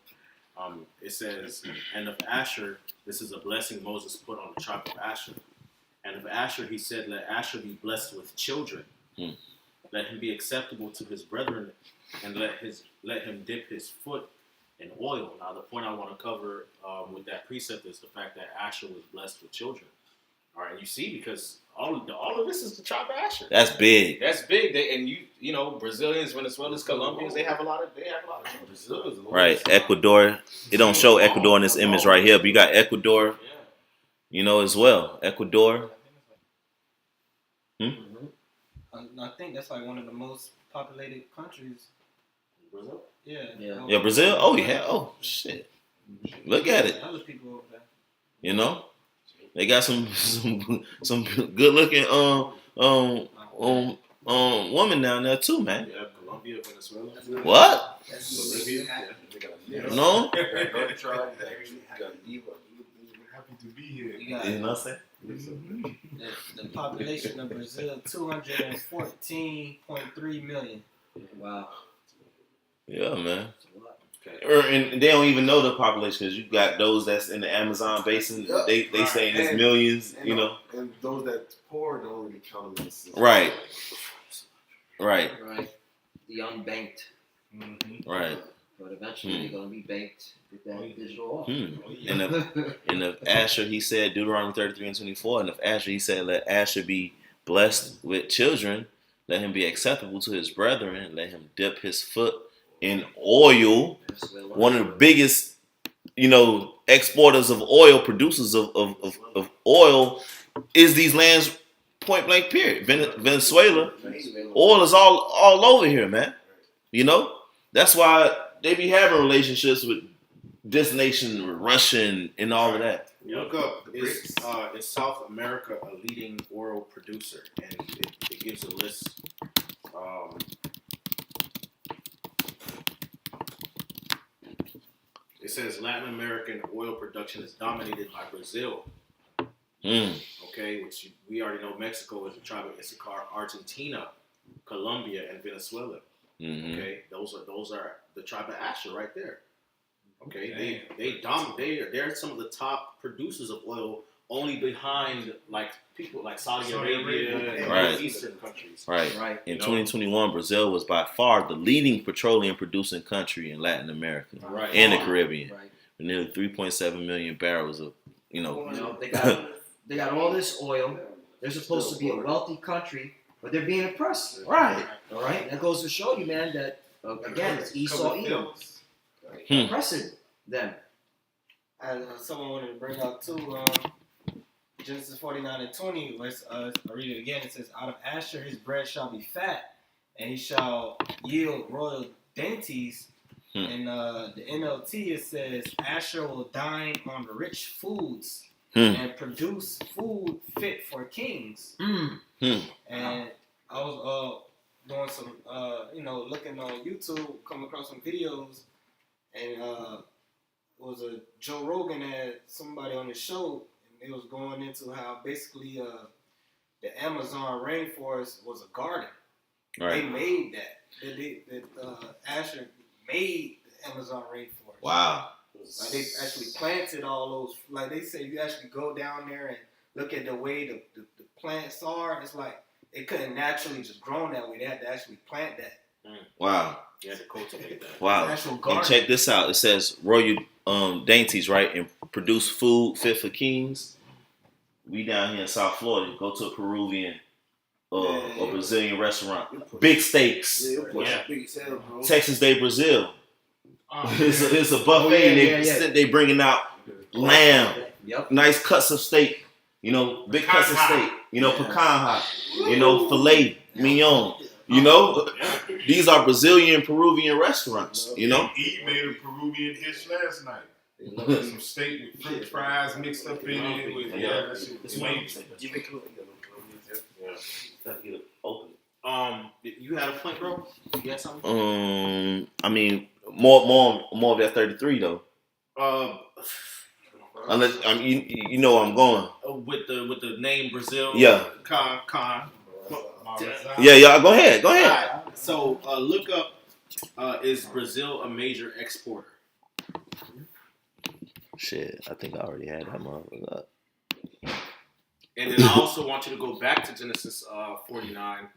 It says, and of Asher, this is a blessing Moses put on the tribe of Asher. And of Asher, he said, let Asher be blessed with children. Let him be acceptable to his brethren, and let him dip his foot in oil. Now, the point I want to cover with that precept is the fact that Asher was blessed with children. All right, you see, because all of this is the tribe of Asher. That's big. That's big. And you know, Brazilians, Venezuelans, Colombians, they have a lot of children. Right, Ecuador. It don't show Ecuador in this image right here, but you got Ecuador, you know, as well. Ecuador. I think that's like one of the most populated countries. Brazil? Yeah, Brazil. Oh yeah. Oh shit. Look at it. Other people over there. You know, they got some good looking woman down there too, man. Yeah, Colombia, Venezuela. What? Bolivia. No. Happy to be here. You got You know what I'm saying? the population of Brazil, 214.3 million. Wow. Yeah, man. That's a lot. And they don't even know the population because you got those that's in the Amazon basin. Yeah. They saying it's And- millions. You know. And those that poor don't really count them as Right. Right. Right. The unbanked. Right. But eventually they're going to be banked with that digital off. And of Asher, he said, Deuteronomy 33 and 24, and of Asher, he said, let Asher be blessed with children, let him be acceptable to his brethren, let him dip his foot in oil. One of the biggest, you know, exporters of oil, producers of oil, is these lands, point blank period. Venezuela, oil is all over here, man. You know? That's why they be having relationships with this nation, with Russia and all of that. Look up, is South America a leading oil producer? And it gives a list. It says Latin American oil production is dominated by Brazil. Okay, which we already know Mexico is the tribe of Issachar, Argentina, Colombia, and Venezuela. Okay, those are the tribe of Asher right there. Okay, they're some of the top producers of oil, only behind like people like Saudi Arabia and Right. Eastern countries. Right. In 2021, Brazil was by far the leading petroleum producing country in Latin America and the Caribbean. Right. With nearly 3.7 million barrels of, You know, they got all this oil. They're supposed to be a wealthy country, but they're being oppressed. Right. All right. That goes to show you, man, that again, it's Esau Edom oppressing them. And someone wanted to bring out too, Genesis 49 and 20, verse, I'll read it again. It says, out of Asher his bread shall be fat, and he shall yield royal dainties. In the NLT it says, Asher will dine on rich foods and produce food fit for kings. And I was doing some, looking on YouTube, come across some videos, and it was a Joe Rogan had somebody on his show, and they was going into how basically the Amazon rainforest was a garden. Right. They made that. Asher made the Amazon rainforest. Wow. Like they actually planted all those. Like they say, you actually go down there and look at the way the plants are. It's like it couldn't naturally just grow that way. They had to actually plant that. Wow. You had to cultivate that. Wow. Actual And garden. check this out. It says royal dainties, right? And produce food fit for kings. We down here in South Florida. Go to a Peruvian or Brazilian restaurant. Big steaks. Big sale, bro. Texas Day Brazil. It's a buffet. They bringing out lamb. Yep. Nice cuts of steak. Big cuts of steak. Pecan hot. Filet mignon. These are Brazilian Peruvian restaurants. E made a Peruvian dish last night. Some steak with French fries mixed up in it. That shit was amazing. You had a point, bro? You got something? I mean, more of that 33 though. Unless you know where I'm going. With the name Brazil. Yeah. Con. Yeah. Go ahead. All right. So look up. Is Brazil a major exporter? Shit, I think I already had that motherfucker up. And then I also want you to go back to Genesis 49.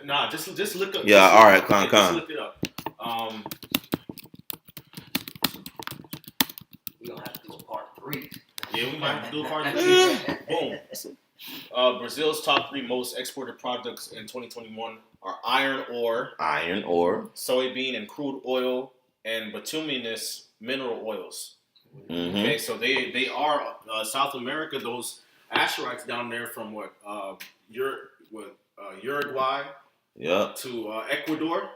Nah, just look up. Yeah, all right, con. Just look it up. We don't have to do a part 3. Yeah, we might have to do a part 3. Boom. Brazil's top 3 most exported products in 2021 are iron ore, soybean and crude oil, and bituminous mineral oils. Mm-hmm. Okay, so they are South America. Those Asherites down there from Uruguay to Ecuador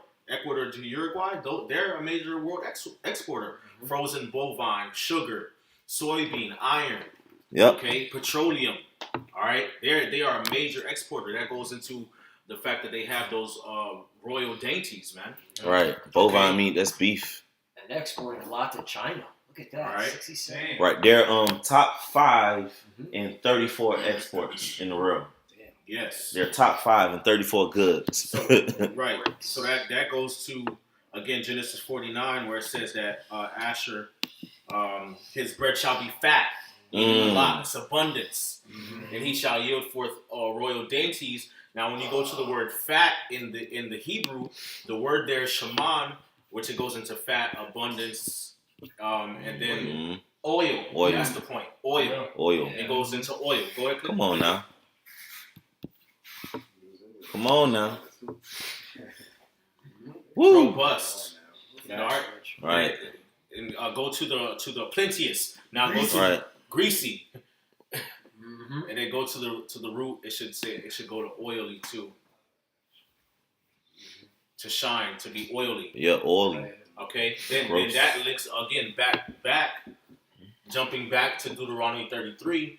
to Uruguay. They're a major world exporter. Frozen bovine, sugar, soybean, iron. Yep. Okay, petroleum. All right, they are a major exporter. That goes into the fact that they have those royal dainties, man. Right, bovine meat. That's beef. And they're exporting a lot to China. Look at that, All right. 67. Right, they're top 5 in 34 exports in the world. Yes, they're top 5 in 34 goods. Right. So that goes to again Genesis 49 where it says that Asher, his bread shall be fat, lots, abundance, and he shall yield forth royal dainties. Now, when you go to the word fat in the Hebrew, the word there is shaman, which it goes into fat, abundance, and then oil. That's the point. Oil. It goes into oil. Go ahead. Come on now. Come on now. Woo. Robust. Right. And go to the plenteous. Now go to greasy. And then go to the root. It should go to oily too. To shine, to be oily. Yeah, oily. Okay. Then that links again back, jumping back to Deuteronomy 33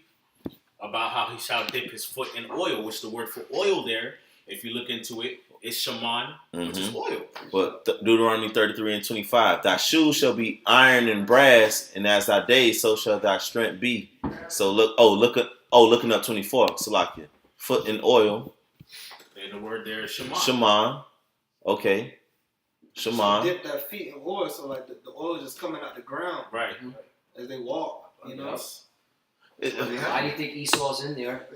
about how he shall dip his foot in oil, which the word for oil there, if you look into it, is shaman, which is oil. But Deuteronomy 33 and 25, thy shoes shall be iron and brass, and as thy days, so shall thy strength be. So looking up 24, Salakia, foot in oil. And the word there is shaman. Shaman, okay, shaman. So dip their feet in oil, so like the oil is just coming out the ground, right, as they walk. Yes. Why do you think Esau's in there?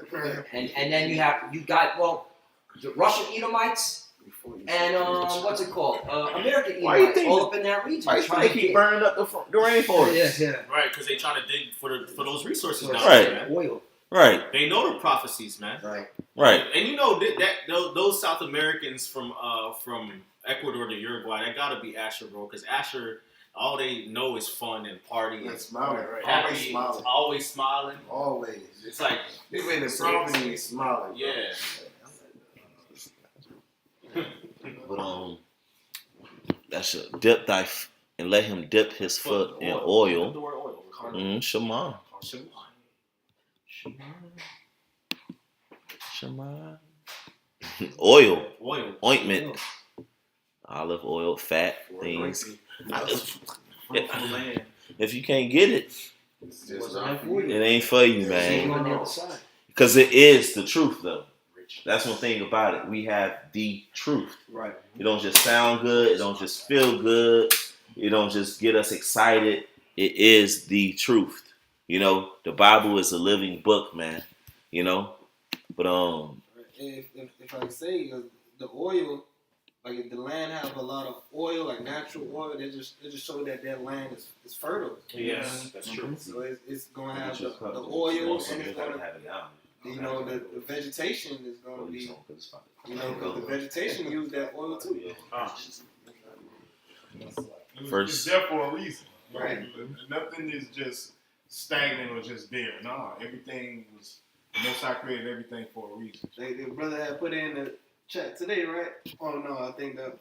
And then you got the Russian Edomites and what's it called? American Edomites all up in that region. Why trying to keep burning up the rainforest? Yeah. Right, because they trying to dig for those resources down right. there, man. Oil. Right. They know the prophecies, man. Right. And you know that those South Americans from Ecuador to Uruguay, that gotta be Asher, bro. Because Asher, all they know is fun and party and smiling, happy, always smiling. Always. It's like even in the property, smiling. Yeah. But that should dip and let him dip his foot in oil. The word oil. Shaman. Shaman. Oil, Oil. ointment, olive oil, fat things. If you can't get it, It's It just wasn't not meant for for you. you. it ain't for you, See man. you on the other side. Because it is the truth, though. That's one thing about it. We have the truth. Right. It don't just sound good. It don't just feel good. It don't just get us excited. It is the truth. You know, the Bible is a living book, man. You know, but If I say the oil, like if the land have a lot of oil, like natural oil, it just show that land is fertile. Yes, that's true. So it's gonna have the oil, and it's gonna, the vegetation is gonna be, because the vegetation use that oil too. It's there for a reason. Right. Nothing is just stagnant or just there. No, everything was, the Most High created everything for a reason. The brother had put in the chat today, right? Oh no, I think that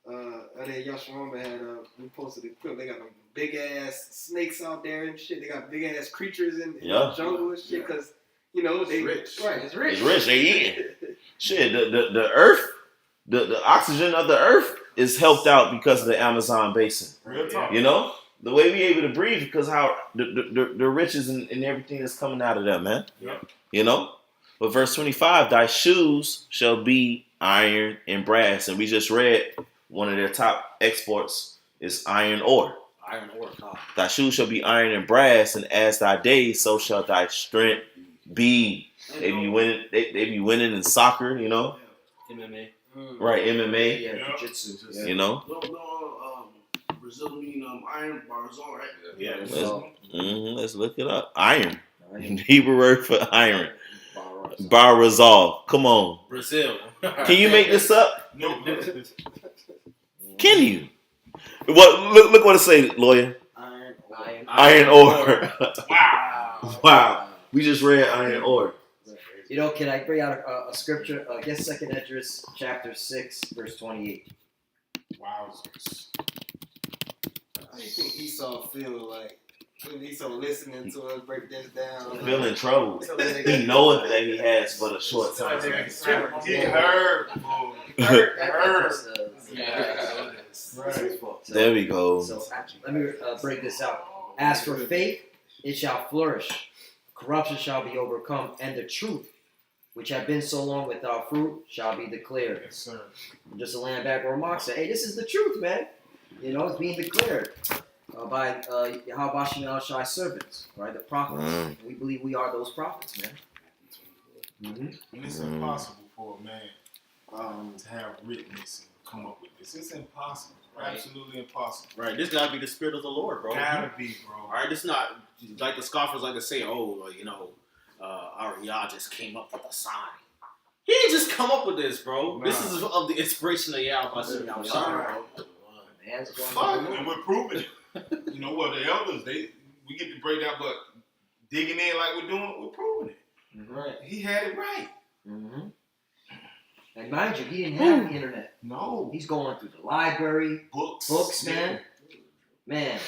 Yasharamba had we posted a clip. They got them big ass snakes out there and shit. They got big ass creatures in the jungle and shit, because they rich. Right, it's rich. it's rich. They eating. Shit, the earth, the oxygen of the earth is helped out because of the Amazon basin. Real talk. You know, the way we able to breathe because how the riches and everything that's coming out of them, man. Yep. You know, but verse 25, thy shoes shall be iron and brass, and we just read one of their top exports is iron ore. Iron ore. Thy shoes shall be iron and brass, and as thy days, so shall thy strength be. They be winning. They be winning in soccer, you know. MMA. Right, MMA. Yeah, jiu-jitsu. Yeah. You know. Brazil mean iron bars, all right. Yeah. Let's look it up. Iron. Hebrew word for iron. Bar resolve. Come on. Brazil. Can you make this up? No. Can you? What? Look what it say, lawyer. Iron ore. Wow. We just read iron ore. You know, can I bring out a scripture? I guess 2nd Esdras chapter 6, verse 28. Wowzers. How do you think Esau feel like when Esau listening to us break this down? Feeling trouble. He knoweth that he has but a short time. He heard. He heard. Right. There we go. So let me break this out. As for faith, it shall flourish. Corruption shall be overcome, and the truth, which have been so long without fruit, shall be declared. Yes, sir. Just to land back where Mark said, hey, this is the truth, man. You know, it's being declared by Yahweh Shem El Shai's servants, right? The prophets. We believe we are those prophets, man. And it's impossible for a man to have written this and come up with this. It's impossible. Right. Absolutely impossible. Right. This gotta be the spirit of the Lord, bro. Gotta be, bro. All right. This not like the scoffers like to say, our Yah just came up with a sign. He didn't just come up with this, bro. Nah. This is of the inspiration of Yah by Shem El Shai, bro. And we're proving it. You know what? The elders, we get to break down, but digging in like we're doing, we're proving it. Right. He had it right. Mm-hmm. And mind you, he didn't have the internet. No. He's going through the library, Books, man. Man.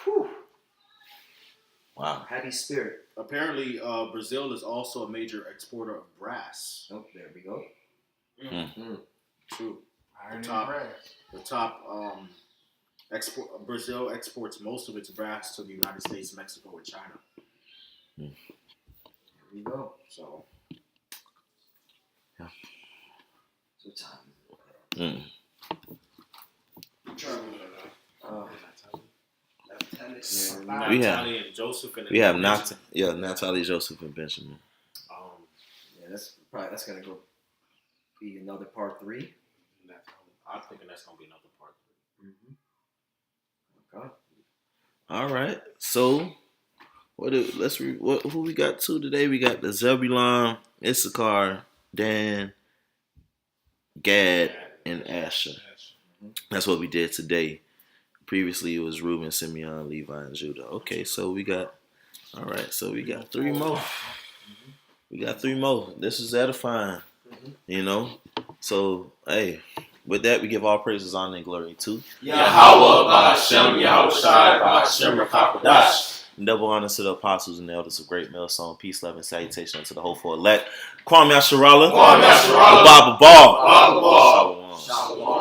Whew. Wow. Heavy spirit. Apparently, Brazil is also a major exporter of brass. Oh, there we go. True. Iron and Top. brass. The top Brazil exports most of its brass to the United States, Mexico, and China. There we go. So, So time. We have Natalie and Joseph and Natalie, Joseph, and Benjamin. Yeah, that's gonna go be another part 3. I'm thinking that's gonna be another part 3. Okay. All right. So who we got to today? We got the Zebulon, Issachar, Dan, Gad, and Asher. That's what we did today. Previously, it was Reuben, Simeon, Levi, and Judah. Okay, so we got 3 more. We got 3 more. This is edifying, you know. So, hey, with that, we give all praises, honor, and glory to Yahweh, Ba'ashem, Yahushai, Ba'ashem, Rakakadash. Double honor to the apostles and the elders of Great Millstone. Peace, love, and salutation unto the hopeful elect. Kwame Asharala. Kwame Asharala. Baba Ball. Baba Ball. Shalom. Shalom.